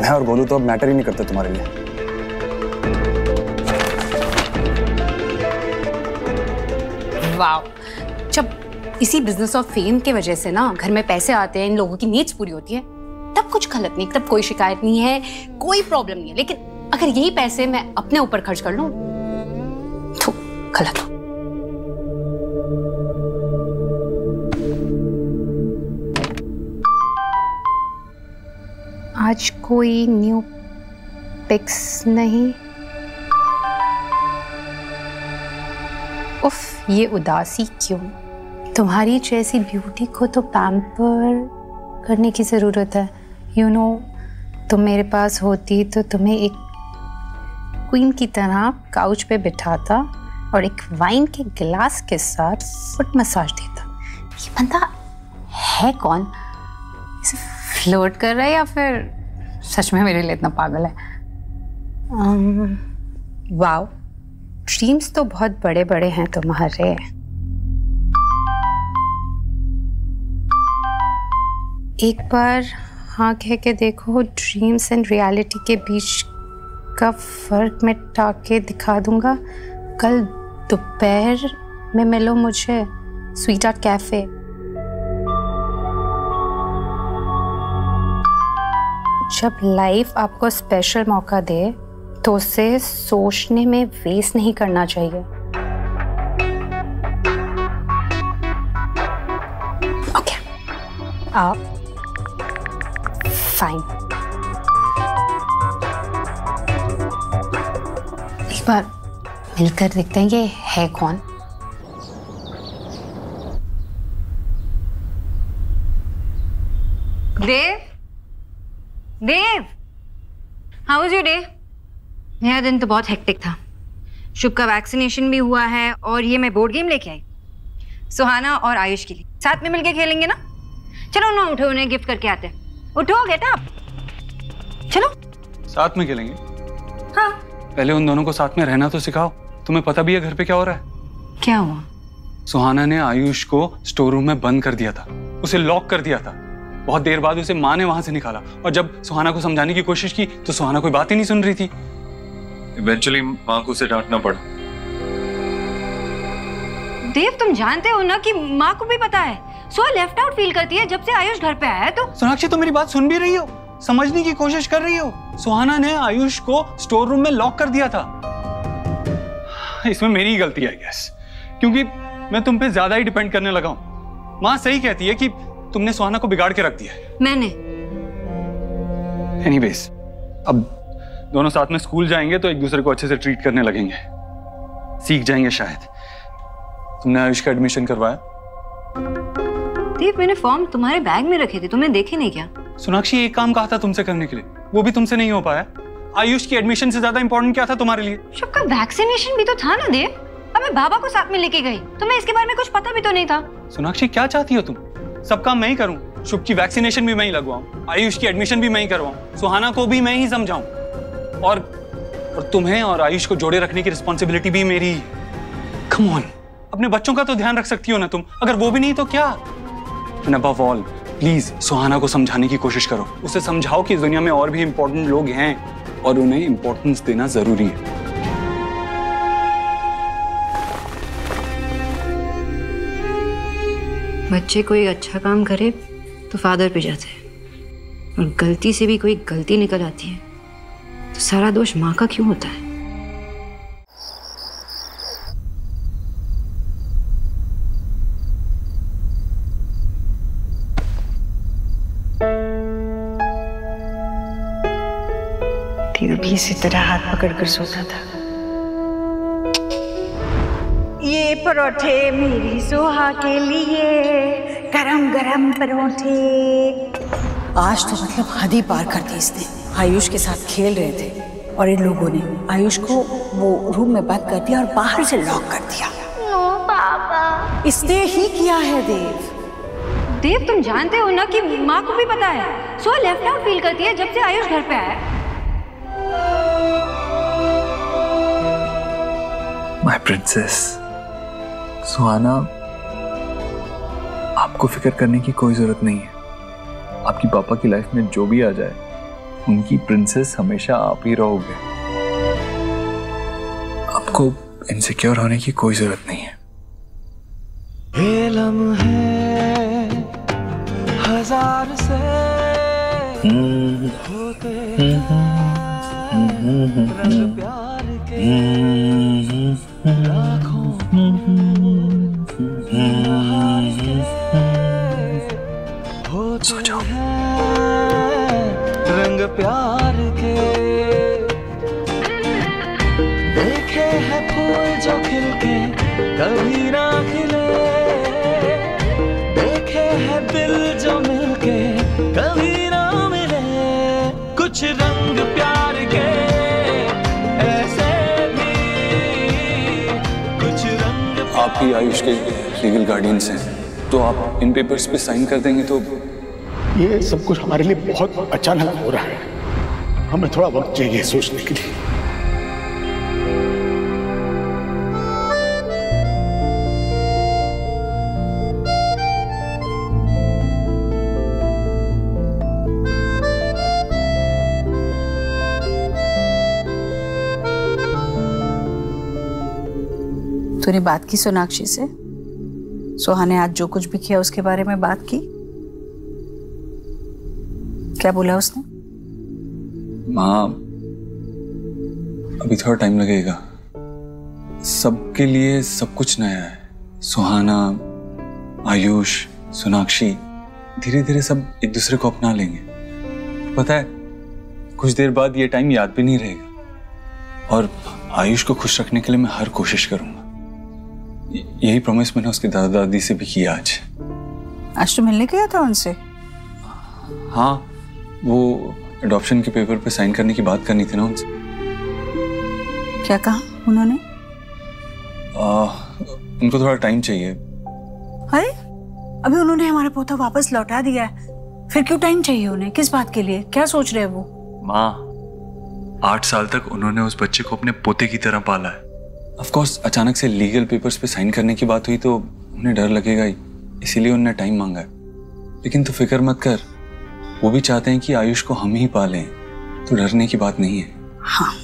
मैं और गोलू तो अब मैटर ही नहीं करते तुम्हारे लिए। वाव, जब इसी बिजनेस और फेम के वजह से ना घर में पैसे आते हैं, इन लोगों की नीड्स पूरी होती है, तब कुछ गलत नहीं, तब कोई शिकायत नहीं है, कोई प्रॉब्लम नहीं है। लेकिन अगर यही पैसे मैं अपने ऊपर खर्च कर लूं तो गलत हो। आज कोई न्यू पिक्स नहीं। उफ, ये उदासी क्यों? तुम्हारी जैसी ब्यूटी को तो पैम्पर करने की जरूरत है। यू नो, तुम मेरे पास होती तो तुम्हें एक क्वीन की तरह काउच पे बिठाता और एक वाइन के गिलास के साथ फुट मसाज देता। ये बंदा है कौन? इसे फ्लर्ट कर रहा है या फिर सच में मेरे लिए इतना पागल है? वाओ, ड्रीम्स तो बहुत बड़े बड़े हैं तुम्हारे। एक बार हाँ कह के देखो, ड्रीम्स एंड रियलिटी के बीच का फर्क मिटा के दिखा दूंगा। कल दोपहर में मिलो मुझे स्वीट हार्ट कैफे। जब लाइफ आपको स्पेशल मौका दे तो उसे सोचने में वेस्ट नहीं करना चाहिए। फाइन। एक बार मिलकर देखते हैं ये है कौन। देव, देव, हाउ वाज योर डे? मेरा दिन तो बहुत हेक्टिक था। शुभ का वैक्सीनेशन भी हुआ है और ये मैं बोर्ड गेम लेके आई सुहाना और आयुष के लिए। साथ में मिलके खेलेंगे ना? चलो ना, उठो, उन्हें गिफ्ट करके आते हैं। उठो, गेट अप, चलो। साथ में खेलेंगे? हाँ। पहले उन दोनों को साथ में रहना तो सिखाओ। तुम्हें पता भी है घर पे क्या हो रहा है? क्या हुआ? सुहाना ने आयुष को स्टोर रूम में बंद कर दिया था, उसे लॉक कर दिया था। बहुत देर बाद उसे माँ ने वहां से निकाला और जब सुहाना को समझाने की कोशिश की तो सुहाना कोई बात ही नहीं सुन रही थी। इवेंचुअली माँ को उसे डांटना पड़ा। देव, तुम जानते हो ना कि माँ को भी पता है सो लेफ्ट आउट फील करती है जब से आयुष घर पे आया है। तो सोनाक्षी, तुम मेरी बात सुन भी रही हो, समझने की कोशिश कर रही हो। सुहाना ने आयुष को स्टोर रूम में लॉक कर दिया था। इसमें मेरी ही गलती है गैस, क्योंकि मैं तुम पे ज्यादा ही डिपेंड करने लगा हूं। माँ सही कहती है कि तुमने सुहाना को बिगाड़ के रख दिया है। मैंने। एनीवेज, अब दोनों साथ में स्कूल जाएंगे तो एक दूसरे को अच्छे से ट्रीट करने लगेंगे, सीख जाएंगे शायद। तुमने आयुष का एडमिशन करवाया? देव, मैंने फॉर्म तुम्हारे बैग में रखे थे, तुमने देखे नहीं क्या? सोनाक्षी, एक काम कहा था तुमसे करने के लिए, वो भी तुमसे नहीं हो पाया। आयुष की एडमिशन से ज्यादा इंपॉर्टेंट क्या था तुम्हारे लिए? शुभ का वैक्सीनेशन भी तो था ना देव। अब मैं बाबा को साथ में लेके गई, तुम्हें इसके बारे में कुछ पता भी तो नहीं था। सोनाक्षी, क्या चाहती हो तुम? सब काम मैं ही करूं, शुभ की वैक्सीनेशन भी मैं ही लगवाऊं, आयुष की एडमिशन भी मैं ही करवाऊं, सुहाना को भी मैं ही समझाऊं, और तुम्हें और आयुष को जोड़े रखने की रिस्पॉन्सिबिलिटी भी मेरी ही। कम ऑन, अपने बच्चों का तो ध्यान रख सकती हो ना तुम, अगर वो भी नहीं तो क्या? एंड अबव ऑल, प्लीज सुहाना को समझाने की कोशिश करो, उसे समझाओ कि इस दुनिया में और भी इंपॉर्टेंट लोग हैं और उन्हें इंपॉर्टेंस देना जरूरी है। बच्चे कोई अच्छा काम करे तो फादर पे जाते हैं, और गलती से भी कोई गलती निकल आती है तो सारा दोष माँ का क्यों होता है? देव भी इसी तरह हाथ पकड़कर सोता था। ये परोठे मेरी सुहा के लिए, गरम गरम परोठे। आज तो मतलब हद ही पार कर दी इसने। आयुष के साथ खेल रहे थे और इन लोगों ने आयुष को वो रूम में बंद कर दिया और बाहर से लॉक कर दिया। नो पापा, इसने ही किया है देव। देव, तुम जानते हो ना कि माँ को भी पता है सो लेफ्ट आउट फील करती है जब से आयुष घर पे आया। माय प्रिंसेस सुहाना, आपको फिक्र करने की कोई जरूरत नहीं है। आपकी पापा की लाइफ में जो भी आ जाए, उनकी प्रिंसेस हमेशा आप ही रहोगे। आपको इनसिक्योर होने की कोई जरूरत नहीं है। ये लम्हे हजार से होते रंग प्यार के लाखों होते हैं रंग प्यार के। देखे हैं फूल जो खिलके कभी ना खिले, देखे हैं दिल जो मिलके कभी ना मिले। कुछ रंग प्यार के ऐसे भी, कुछ रंग। आप ही आयुष के लीगल गार्डियंस हैं, तो आप इन पेपर्स पे साइन कर देंगे तो। ये सब कुछ हमारे लिए बहुत अचानक हो रहा है, हमें थोड़ा वक्त चाहिए सोचने के लिए। तूने बात की सोनाक्षी से? सुहा ने आज जो कुछ भी किया उसके बारे में बात की? क्या बोला उसने? माँ, अभी थोड़ा टाइम लगेगा। सबके लिए सब कुछ नया है। सुहाना, आयुष, सोनाक्षी, धीरे धीरे सब एक दूसरे को अपना लेंगे। पता है, कुछ देर बाद ये टाइम याद भी नहीं रहेगा। और आयुष को खुश रखने के लिए मैं हर कोशिश करूंगा। यही प्रॉमिस मैंने उसके दादा दादी से भी किया आज। आज तो मिलने गया था उनसे? हाँ, वो अडॉप्शन के पेपर पे साइन करने की बात करनी थी ना उनसे। क्या कहा उन्होंने? उनको थोड़ा टाइम चाहिए। अरे अभी उन्होंने हमारा पोता वापस लौटा दिया है, फिर क्यों टाइम चाहिए उन्हें? किस बात के लिए? क्या सोच रहे हैं वो? माँ, 8 साल तक उन्होंने उस बच्चे को अपने पोते की तरह पाला है। ऑफ कोर्स अचानक से लीगल पेपर्स पे साइन करने की बात हुई तो उन्हें डर लगेगा ही, इसीलिए उन्होंने टाइम मांगा है। लेकिन तू फिक्र मत कर, वो भी चाहते हैं कि आयुष को हम ही पालें, तो डरने की बात नहीं है। हाँ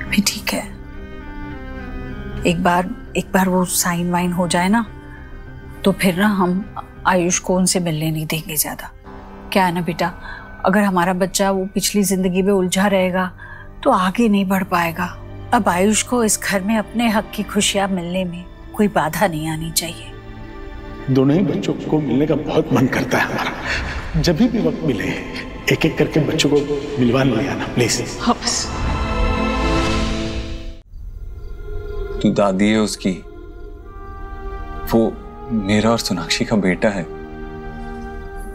भी ठीक है, एक बार वो साइन वाइन हो जाए ना, तो फिर ना हम आयुष को उनसे मिलने नहीं देंगे ज्यादा। क्या है ना बेटा, अगर हमारा बच्चा वो पिछली जिंदगी में उलझा रहेगा तो आगे नहीं बढ़ पाएगा। अब आयुष को इस घर में अपने हक की खुशियां मिलने में कोई बाधा नहीं आनी चाहिए। दोनों ही बच्चों को मिलने का बहुत मन करता है हमारा। जब भी वक्त मिले एक एक करके बच्चों को मिलवा ले आना प्लीज। हाँ बस। तू दादी है उसकी, वो मेरा और सोनाक्षी का बेटा है,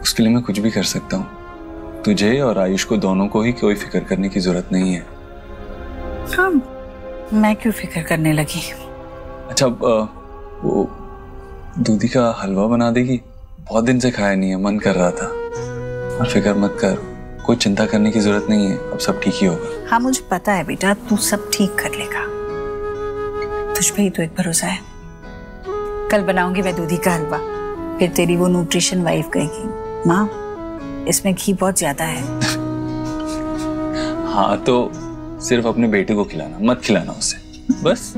उसके लिए मैं कुछ भी कर सकता हूँ। तुझे और आयुष को दोनों को ही कोई फिक्र करने की जरूरत नहीं है। हाँ, मैं क्यों फिक्र करने लगी? अच्छा, वो दूधी का हलवा बना देगी? बहुत दिन से खाया नहीं है, मन कर रहा था। और फिक्र मत कर, कोई चिंता करने की जरूरत नहीं है, अब सब ठीक ही होगा। हाँ मुझे पता है बेटा, तू सब ठीक कर लेगा, तुझ पे ही तो एक भरोसा है। कल बनाऊंगी मैं दूधी का हलवा, फिर तेरी वो न्यूट्रिशन वाइफ कहेगी माँ इसमें घी बहुत ज्यादा है। हाँ तो सिर्फ अपने बेटे को खिलाना, मत खिलाना उसे, बस।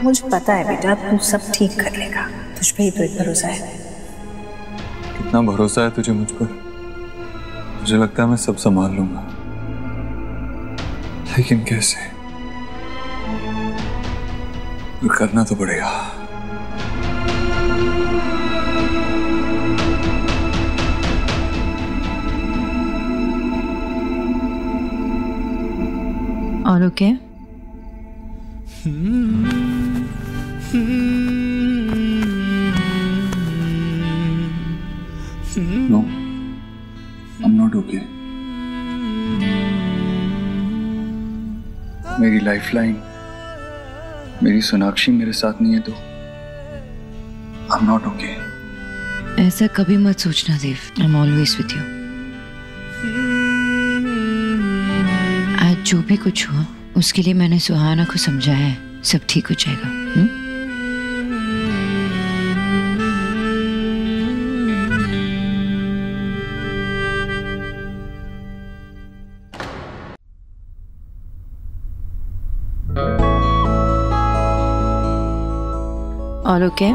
मुझे पता है बेटा, तू सब ठीक कर लेगा, तुझ पे ही तो एक भरोसा है। कितना भरोसा है तुझे मुझ पर? मुझे लगता है मैं सब संभाल लूंगा, लेकिन कैसे? करना तो पड़ेगा। और okay? No, I'm not okay. मेरी लाइफलाइन, मेरी सोनाक्षी मेरे साथ नहीं है तो I'm not okay. ऐसा कभी मत सोचना देव, I'm always with you. आज जो भी कुछ हुआ उसके लिए मैंने सुहाना को समझाया है, सब ठीक हो जाएगा। और okay?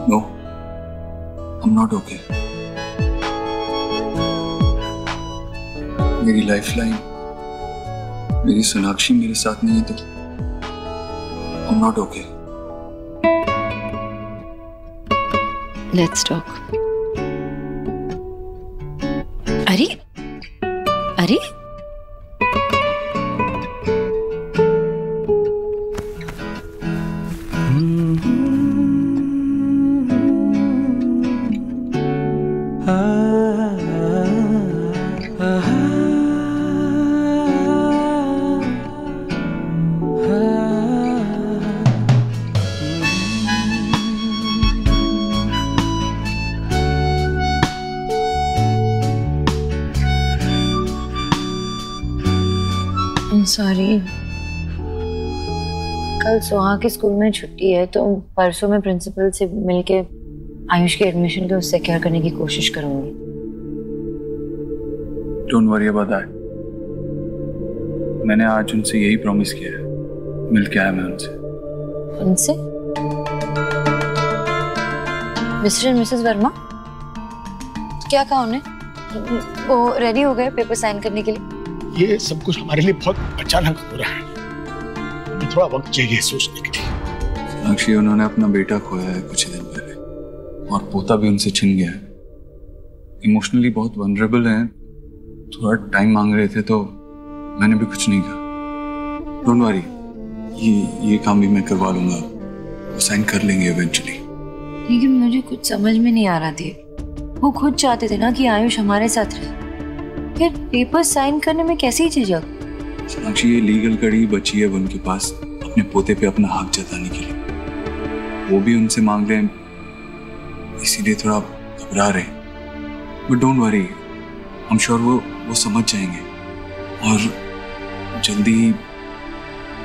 No, I'm not okay. मेरी लाइफलाइन, मेरी सोनाक्षी मेरे साथ नहीं है तो I'm not okay. Let's talk. अरे अरे सॉरी, कल सुहा के स्कूल में छुट्टी है तो परसों मैं प्रिंसिपल से मिलके आयुष के एडमिशन को सिक्योर करने की कोशिश करूंगी। Don't worry about that. मैंने आज उनसे यही प्रॉमिस किया है, मिल के आया मैं उनसे। उनसे? मिस्टर एंड मिसेस वर्मा, क्या कहा उन्हें? वो रेडी हो गए पेपर साइन करने के लिए? ये सब कुछ हमारे लिए बहुत अचानक हो रहा है, हमें थोड़ा वक्त चाहिए सोचने के लिए। सोनाक्षी, उन्होंने अपना बेटा खोया है कुछ ही दिन पहले और पोता भी उनसे छिन गया है। इमोशनली बहुत वनरेबल हैं, थोड़ा टाइम मांग रहे थे तो मैंने भी कुछ नहीं कहा। डोंट वरी, ये काम भी मैं करवा लूंगा, वो साइन कर लेंगे इवेंचुअली। लेकिन मुझे कुछ समझ में नहीं आ रहा थी, वो खुद चाहते थे ना कि आयुष हमारे साथ रहे, फिर पेपर साइन करने में कैसी झिझक? सोनाक्षी, ये लीगल कड़ी बची है उनके पास अपने पोते पे अपना हक जताने के लिए। वो भी उनसे मांग रहे हैं, इसीलिए थोड़ा घबरा रहे हैं। But don't worry, I am sure वो समझ जाएंगे और जल्दी ही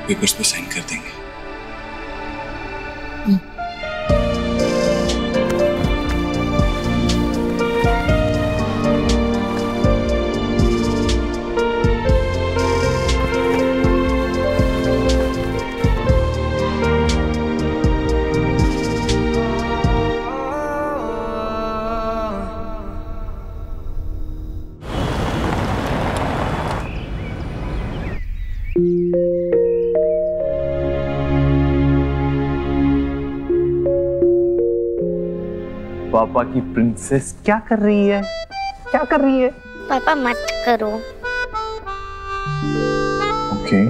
पेपर्स पे साइन कर देंगे। पापा की प्रिंसेस क्या कर रही है? क्या कर रही है? पापा मत करो। ओके।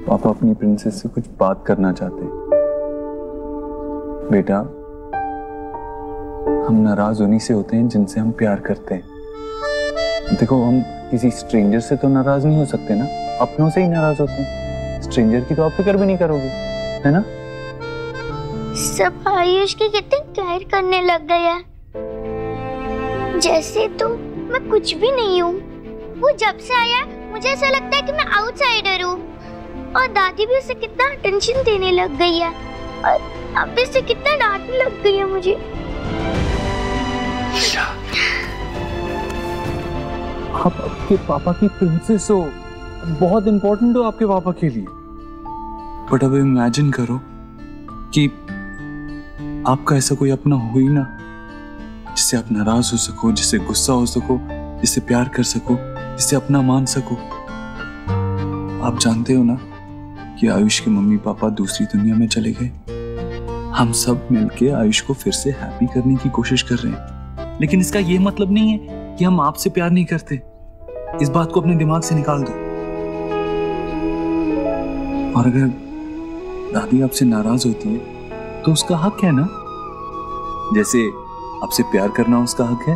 पापा अपनी प्रिंसेस से कुछ बात करना चाहते हैं। बेटा, हम नाराज उन्हीं से होते हैं जिनसे हम प्यार करते हैं। देखो, हम किसी स्ट्रेंजर से तो नाराज नहीं हो सकते ना, अपनों से ही नाराज होते हैं। स्ट्रेंजर की तो आप फिक्र भी नहीं करोगे, है ना? सब आयुष के कितने केयर करने लग गया, जैसे तो मैं कुछ भी नहीं हूँ। वो जब से आया मुझे ऐसा लगता है कि मैं आउटसाइडर हूँ, और दादी भी उसे कितना अटेंशन देने लग गई है, और अब से कितना डांटने लग गई है मुझे। आप आपके पापा की प्रिंसेस हो, बहुत इंपॉर्टेंट हो आपके पापा के लिए। बट अब इमेजिन करो कि आपका ऐसा कोई अपना हो ही ना, जिससे आप नाराज हो सको, जिससे गुस्सा हो सको, जिससे प्यार कर सको, जिससे अपना मान सको। आप जानते हो ना कि आयुष के मम्मी पापा दूसरी दुनिया में चले गए। हम सब मिलके आयुष को फिर से हैप्पी करने की कोशिश कर रहे हैं, लेकिन इसका ये मतलब नहीं है कि हम आपसे प्यार नहीं करते। इस बात को अपने दिमाग से निकाल दो। और अगर दादी आपसे नाराज होती है तो उसका हक है ना, जैसे आपसे प्यार करना उसका हक है।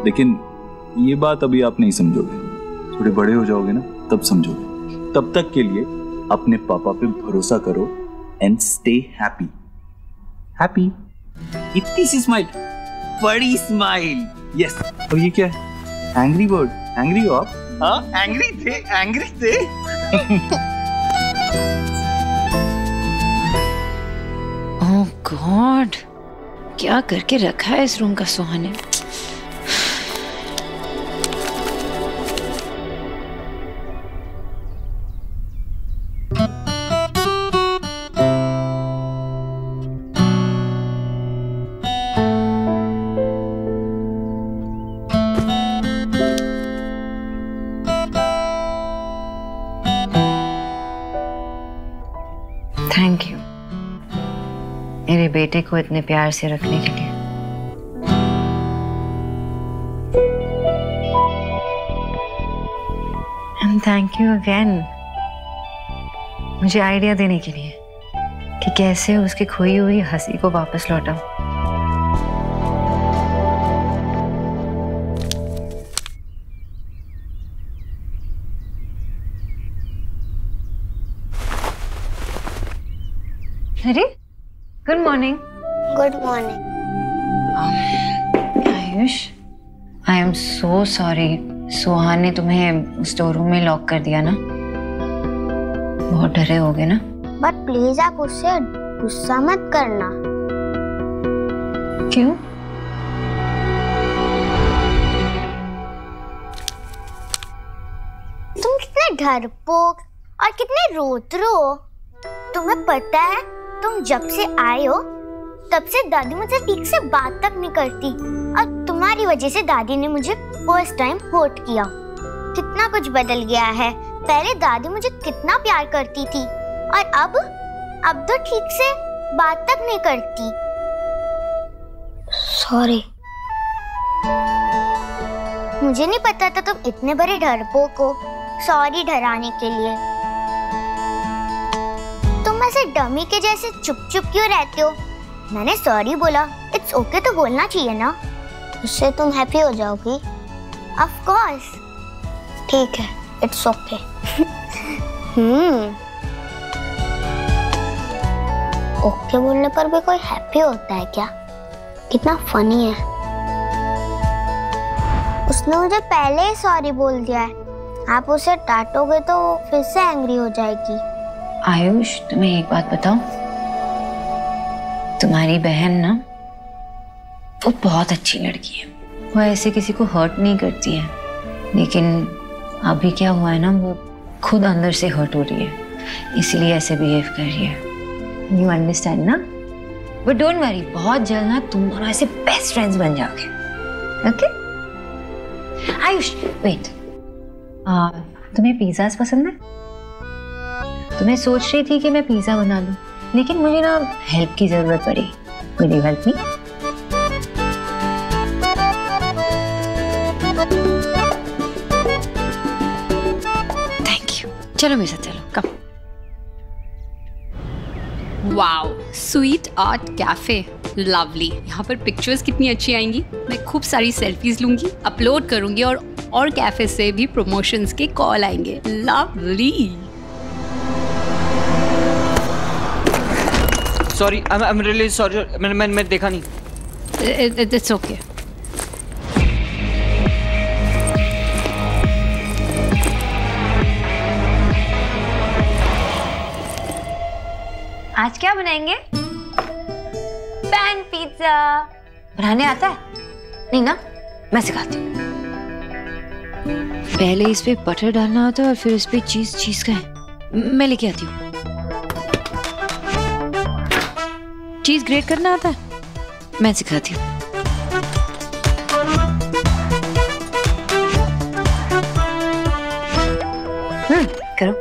लेकिन ये बात अभी आप नहीं समझोगे, थोड़े बड़े हो जाओगे ना तब समझोगे। तब तक के लिए अपने पापा पे भरोसा करो एंड स्टे हैप्पी। हैप्पी। इतनी सी स्माइल, बड़ी स्माइल। यस। और ये क्या है? Angry bird. एंग्री हो आप? हाँ, एंग्री थे, एंग्री थे। ओह गॉड, क्या करके रखा है इस रूम का सुहाने। थैंक यू मेरे बेटे को इतने प्यार से रखने के लिए। एंड थैंक यू अगेन मुझे आइडिया देने के लिए कि कैसे उसकी खोई हुई हंसी को वापस लौटाऊं। अरे good morning. Good morning. Ayush, I am so sorry, Suhan ने तुम्हें स्टोर रूम में लॉक कर दिया ना। बहुत डरे होगे ना। बट प्लीज आप उससे गुस्सा मत करना। क्यों? तुम कितने डरपोक और कितने रोतरू हो। तुम्हें पता है, तुम जब से आए हो तब से दादी मुझसे ठीक से बात तक नहीं करती, और तुम्हारी वजह से दादी ने मुझे फर्स्ट टाइम हर्ट किया। कितना कुछ बदल गया है। पहले दादी मुझे कितना प्यार करती थी, और अब तो ठीक से बात तक नहीं करती। सॉरी, मुझे नहीं पता था तुम इतने बड़े डरपोक हो सॉरी डराने के लिए। तुम ऐसे डमी के जैसे चुप चुप क्यों रहते हो? मैंने सॉरी बोला, इट्स ओके तो बोलना चाहिए ना, उससे तुम हैप्पी हो जाओगी। ऑफ कोर्स, ठीक है, इट्स ओके। ओके बोलने पर भी कोई हैप्पी होता है क्या? कितना फनी है। उसने मुझे पहले ही सॉरी बोल दिया है, आप उसे डांटोगे तो फिर से एंग्री हो जाएगी। आयुष, तुम्हें एक बात बताऊं, तुम्हारी बहन ना वो बहुत अच्छी लड़की है, वो ऐसे किसी को हर्ट नहीं करती है, लेकिन अभी क्या हुआ है ना, वो खुद अंदर से हर्ट हो रही है, इसलिए ऐसे बिहेव कर रही है। यू अंडरस्टैंड ना? बट डोंट वरी, बहुत जल्द ना तुम दोनों ऐसे बेस्ट फ्रेंड्स बन जाओगे। ओके? आयुष, वेट, तुम्हें पिज़्ज़ास पसंद है? तो मैं सोच रही थी कि मैं पिज़्ज़ा बना लूं, लेकिन मुझे ना हेल्प की जरूरत पड़ी। Will you help me? Thank you. चलो मेरे साथ, चलो, come. Wow, sweet art cafe, lovely. यहाँ पर पिक्चर्स कितनी अच्छी आएंगी। मैं खूब सारी सेल्फीज लूंगी, अपलोड करूंगी, और कैफे से भी प्रमोशंस के कॉल आएंगे। Lovely. Sorry, I am really sorry, मैंने देखा नहीं। It's okay. आज क्या बनाएंगे? Pan pizza. बनाने आता है? नहीं ना, मैं सिखाती हूँ। पहले इस पे बटर डालना होता है और फिर इस पे चीज का है। मैं लेके आती हूँ। चीज ग्रेट करना आता है? मैं सिखाती हूँ। करो।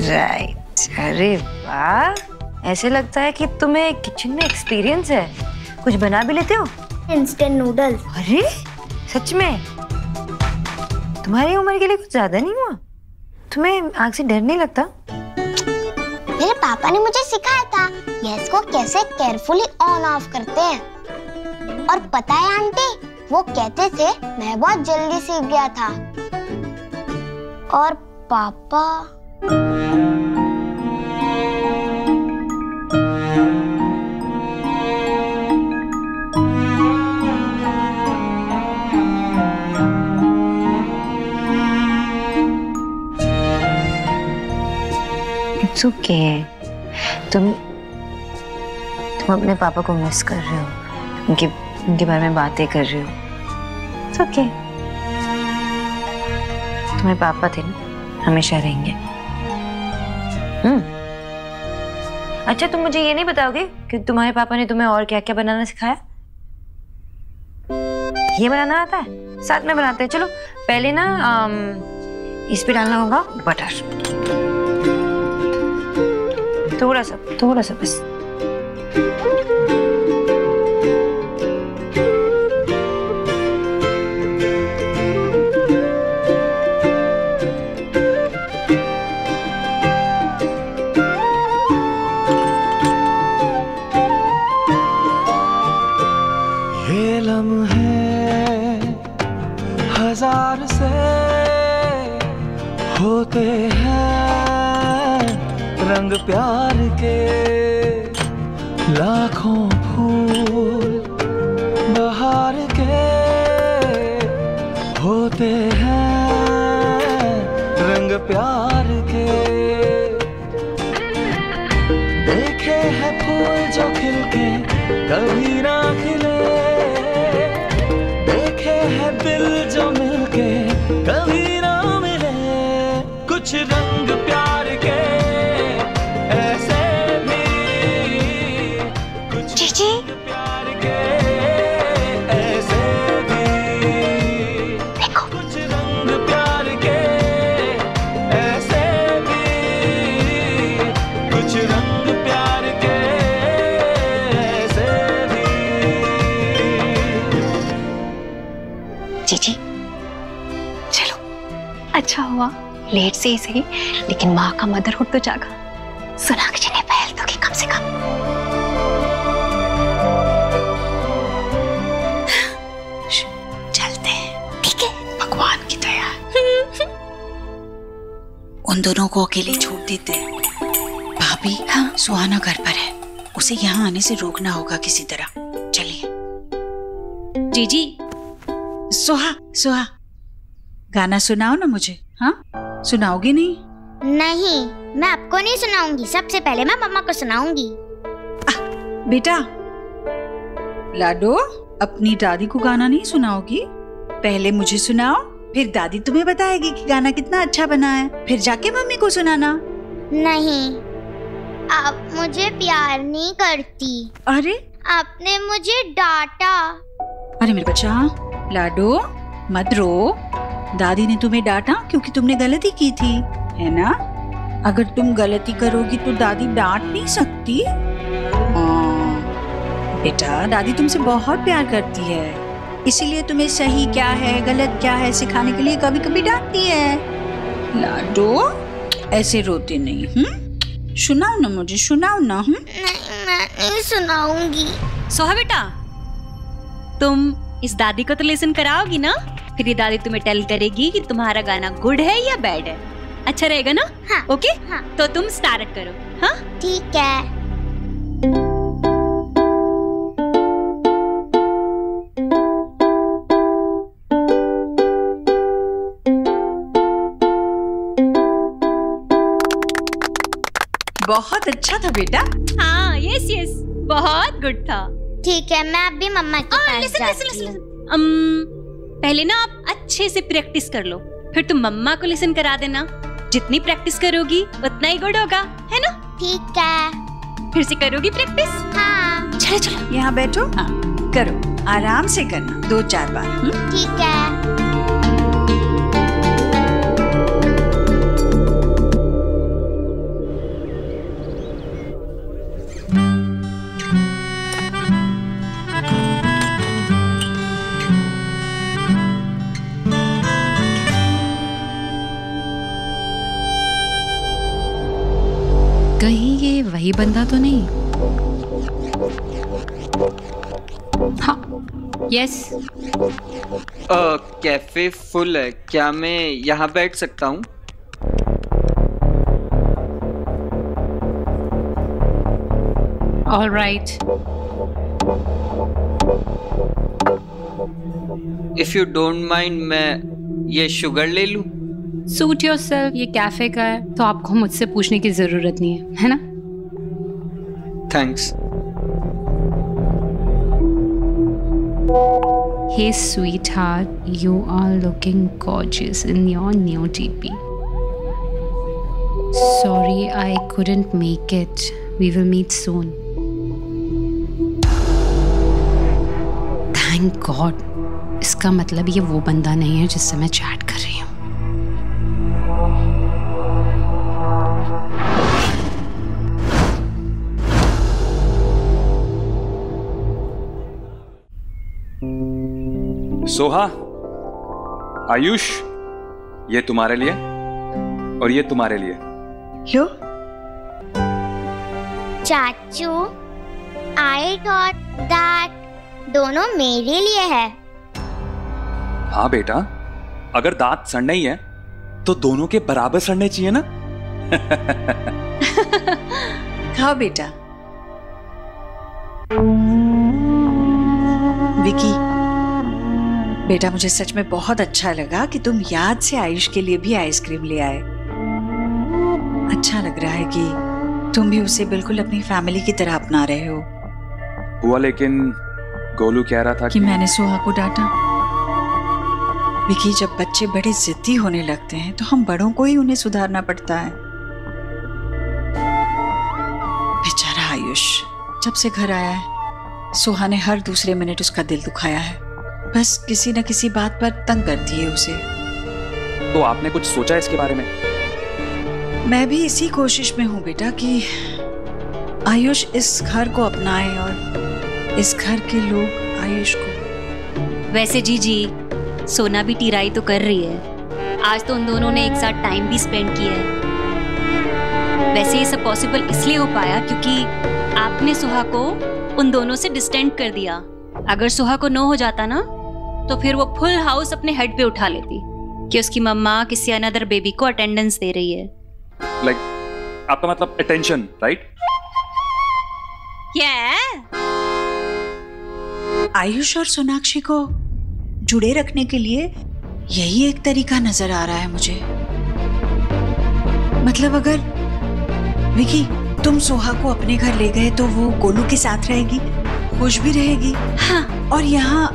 राइट। अरे वाह, ऐसे लगता है कि तुम्हें किचन में एक्सपीरियंस है। कुछ बना भी लेते हो? Instant noodles. अरे सच में? तुम्हारी उम्र के लिए कुछ ज्यादा नहीं हुआ? तुम्हें आग से डर नहीं लगता? मेरे पापा ने मुझे सिखाया था गैस को कैसे केयरफुली ऑन ऑफ करते हैं। और पता है आंटी, वो कहते थे मैं बहुत जल्दी सीख गया था। और पापा इट्स ओके। तुम अपने पापा को मिस कर रहे हो, उनके बारे में बातें कर रहे हो। It's okay. तुम्हारे पापा थे ना, हमेशा रहेंगे। अच्छा, तुम मुझे ये नहीं बताओगे कि तुम्हारे पापा ने तुम्हें और क्या क्या बनाना सिखाया? ये बनाना आता है? साथ में बनाते हैं। चलो पहले ना इस पे डालना होगा बटर, थोड़ा सा बस। ये लम्हे हजार से होते हैं, रंग प्यार के लाखों फूल बहार के होते हैं, रंग प्यार के। देखे हैं फूल जो खिल के कभी ना खिले, देखे हैं दिल जो मिलके कभी ना मिले। चलो अच्छा हुआ, लेट से ही सही, लेकिन माँ का मदरहुड तो जागा। सोनाक्षी ने पहल तो की कम से कम। चलते हैं, ठीक है? भगवान की दया। उन दोनों को अकेले छोड़ देते हैं। भाभी, हाँ? सुहाना घर पर है, उसे यहाँ आने से रोकना होगा किसी तरह। चलिए। जीजी। सुहा गाना सुनाओ ना मुझे। हाँ, सुनाओगी नहीं? नहीं, मैं आपको नहीं सुनाऊंगी, सबसे पहले मैं मम्मा को सुनाऊंगी। बेटा लाडो, अपनी दादी को गाना नहीं सुनाओगी? पहले मुझे सुनाओ, फिर दादी तुम्हें बताएगी कि गाना कितना अच्छा बना है, फिर जाके मम्मी को सुनाना। नहीं, आप मुझे प्यार नहीं करती। अरे आपने मुझे डांटा। अरे मेरे बच्चा लाडो मत रो, दादी ने तुम्हें डांटा क्योंकि तुमने गलती की थी, है ना? अगर तुम गलती करोगी तो दादी डांट नहीं सकती। बेटा दादी तुमसे बहुत प्यार करती है, इसीलिए तुम्हें सही क्या है गलत क्या है सिखाने के लिए कभी कभी डांटती है। लाडो ऐसे रोते नहीं। सुनाओ ना मुझे, सुनाओ ना। नहीं, मैं नहीं सुनाऊंगी। सोहा बेटा, तुम इस दादी को तो लेसन कराओगी ना, फिर ये दादी तुम्हें टेल करेगी कि तुम्हारा गाना गुड है या बैड है। अच्छा रहेगा ना? हाँ, ओके? हाँ। तो तुम स्टार्ट करो। हाँ ठीक है। बहुत अच्छा था बेटा। हाँ, यस यस, बहुत गुड था। ठीक है, मैं अभी मम्मा के पास जाती हूँ। पहले ना आप अच्छे से प्रैक्टिस कर लो, फिर तुम मम्मा को लिसन करा देना। जितनी प्रैक्टिस करोगी उतना ही गुड होगा, है ना? ठीक है। फिर से करोगी प्रैक्टिस? हाँ। चलो चलो यहाँ बैठो। हाँ करो, आराम से करना 2-4 बार। ठीक है। कहीं ये वही बंदा तो नहीं? हाँ, यस। कैफे फुल है, क्या मैं यहाँ बैठ सकता हूँ? All right. If you don't mind, मैं ये शुगर ले लूँ? सूट योरसेल्फ, ये कैफे का है तो आपको मुझसे पूछने की जरूरत नहीं है ना? Thanks. Hey sweetheart, you are looking gorgeous in your new DP. Sorry, I couldn't make it. We will meet soon. Thank God. इसका मतलब ये वो बंदा नहीं है जिससे मैं चैट कर रही हूँ। सोहा, आयुष, ये तुम्हारे लिए और ये तुम्हारे लिए। क्यों? चाचू, I thought that दोनों मेरे लिए है। हाँ बेटा, अगर दांत सड़ने ही है तो दोनों के बराबर सड़ने चाहिए ना। खाओ बेटा। विकी बेटा, मुझे सच में बहुत अच्छा लगा कि तुम याद से आयुष के लिए भी आइसक्रीम ले आए। अच्छा लग रहा है कि तुम भी उसे बिल्कुल अपनी फैमिली की तरह अपना रहे हो। हुआ, लेकिन गोलू कह रहा था कि मैंने सोहा को डांटा। विकी, जब बच्चे बड़े जिद्दी होने लगते हैं तो हम बड़ों को ही उन्हें सुधारना पड़ता है। बेचारा आयुष जब से घर आया है, सोहा ने हर दूसरे मिनट उसका दिल दुखाया है। बस किसी न किसी बात पर तंग करती है उसे। तो आपने कुछ सोचा इसके बारे में? मैं भी इसी कोशिश में हूँ बेटा कि आयुष इस घर को अपनाए और इस घर के लोग आयुष को। वैसे जीजी, सोना भी टीराई तो कर रही है, आज तो उन दोनों ने एक साथ टाइम भी स्पेंड किया है। वैसे ये सब पॉसिबल इसलिए हो पाया क्योंकि आपने सुहा को उन दोनों से डिस्टेंट कर दिया। अगर सुहा को नो हो जाता ना तो फिर वो फुल हाउस अपने हेड पे उठा लेती कि उसकी मम्मा किसी अनदर बेबी को अटेंडेंस दे रही है। लाइक आपका मतलब अटेंशन, राइट? आयुष और सोनाक्षी को जुड़े रखने के लिए यही एक तरीका नजर आ रहा है मुझे। मतलब अगर विकी तुम सोहा को अपने घर ले गए तो वो गोलू के साथ रहेगी, खुश भी रहेगी। हाँ। और यहाँ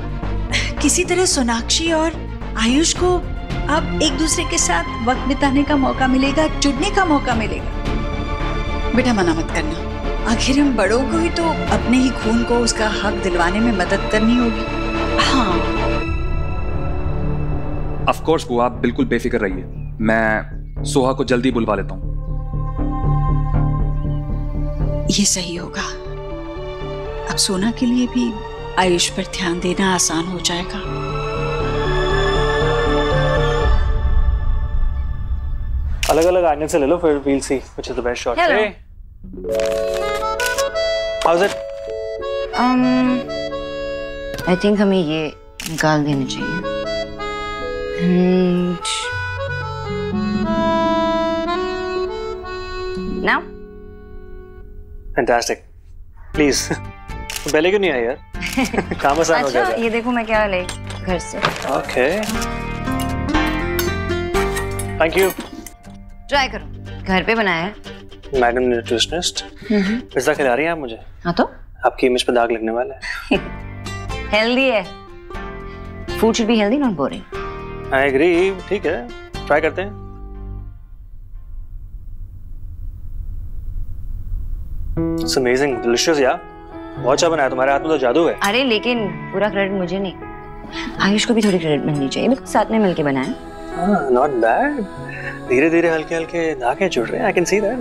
किसी तरह सोनाक्षी और आयुष को अब एक दूसरे के साथ वक्त बिताने का मौका मिलेगा, जुड़ने का मौका मिलेगा। बेटा मना मत करना, आखिर हम बड़ों को ही तो अपने ही खून को उसका हक दिलवाने में मदद करनी होगी। हाँ। ऑफ कोर्स बुआ, आप बिल्कुल बेफिक्र रहिए, मैं सोहा को जल्दी बुलवा लेता हूँ। ये सही होगा। अब सोना के लिए भी आयुष पर ध्यान देना आसान हो जाएगा। अलग अलग एंगल से ले लो, फिर we'll see which is the best shot. Hello. Hey. How's it? I think हमें ये निकाल देना चाहिए। And now? Fantastic. Please. पहले क्यों नहीं आई यार? काम आसान हो गया। अच्छा, ये देखो मैं क्या ले घर से। Okay. Thank you. ट्राई करो, घर पे बनाया है। मैडम न्यूट्रिशनिस्ट, पिज्जा खिला रही हैं आप मुझे? हाँ तो? आपकी इमेज पे दाग लगने वाला है। हेल्दी है। Food should be healthy, not boring. I agree, ठीक है, ट्राई करते हैं। इट्स अमेजिंग, डिलीशियस यार। बहुत अच्छा बनाया, तुम्हारे हाथ में तो जादू है। अरे लेकिन पूरा क्रेडिट मुझे नहीं, आयुष को भी थोड़ी क्रेडिट मिलनी चाहिए, साथ में मिलके बनाया। Not bad. धीरे धीरे हल्के हल्के धागे जुड़ रहे हैं, आई कैन सी दैट।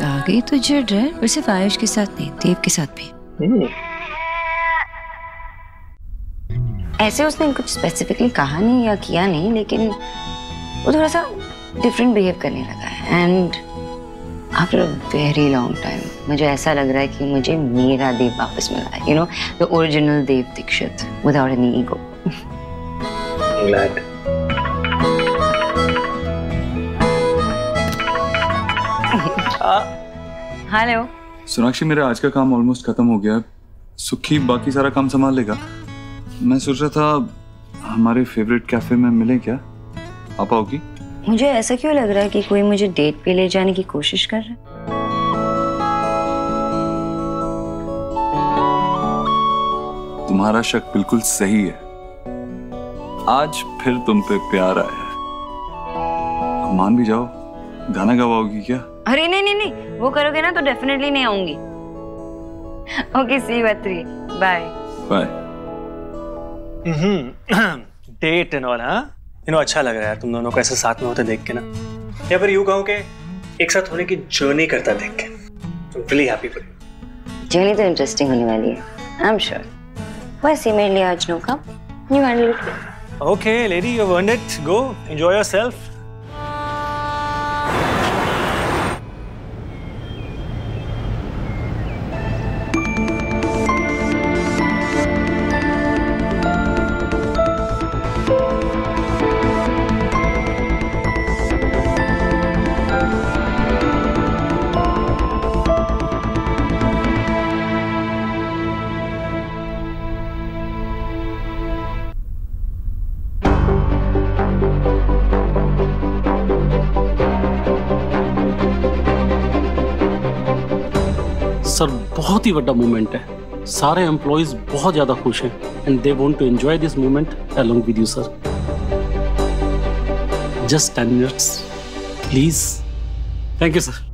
धागे तो जुड़ रहे हैं, पर सिर्फ आयुष के साथ नहीं, देव के साथ भी। ऐसे उसने कुछ स्पेसिफिकली कहा नहीं या किया नहीं, लेकिन वो थोड़ा सा डिफरेंट बिहेव करने लगा है। And after a very long time मुझे ऐसा लग रहा है कि मुझे मेरा देव वापस मिला है, you know, the original Dev Dikshit without any ego. Glad. Hello Sonakshi, मेरा आज का काम ऑलमोस्ट खत्म हो गया। सुखी बाकी सारा काम संभाल लेगा। मैं सोच रहा था हमारे फेवरेट कैफे में मिले, क्या आप आओगी? मुझे ऐसा क्यों लग रहा है कि कोई मुझे डेट पे ले जाने की कोशिश कर रहा है? तुम्हारा शक बिल्कुल सही है। आज फिर तुम पे प्यार आया है। मान भी जाओ, गाना गवाओगी क्या? अरे नहीं नहीं नहीं, वो करोगे ना तो डेफिनेटली नहीं आऊंगी। Okay, see you at 3, bye bye. Date and all, हाँ? यू नो, अच्छा लग रहा है तुम दोनों को ऐसे साथ में होते देख के ना, या फिर यूं कहूं कि एक साथ होने की जर्नी करता देख के। I'm really happy for you. Journey तो इंटरेस्टिंग होने वाली है, आई एम श्योर। वैसे मेरे लिए आज no come, you handle it. Okay, lady, you've earned it. Go, enjoy yourself. Sir, बहुत ही बड़ा मोमेंट है। सारे एम्प्लॉइज बहुत ज्यादा खुश हैं and they want to enjoy this moment along with you sir. Just 10 minutes please. Thank you sir.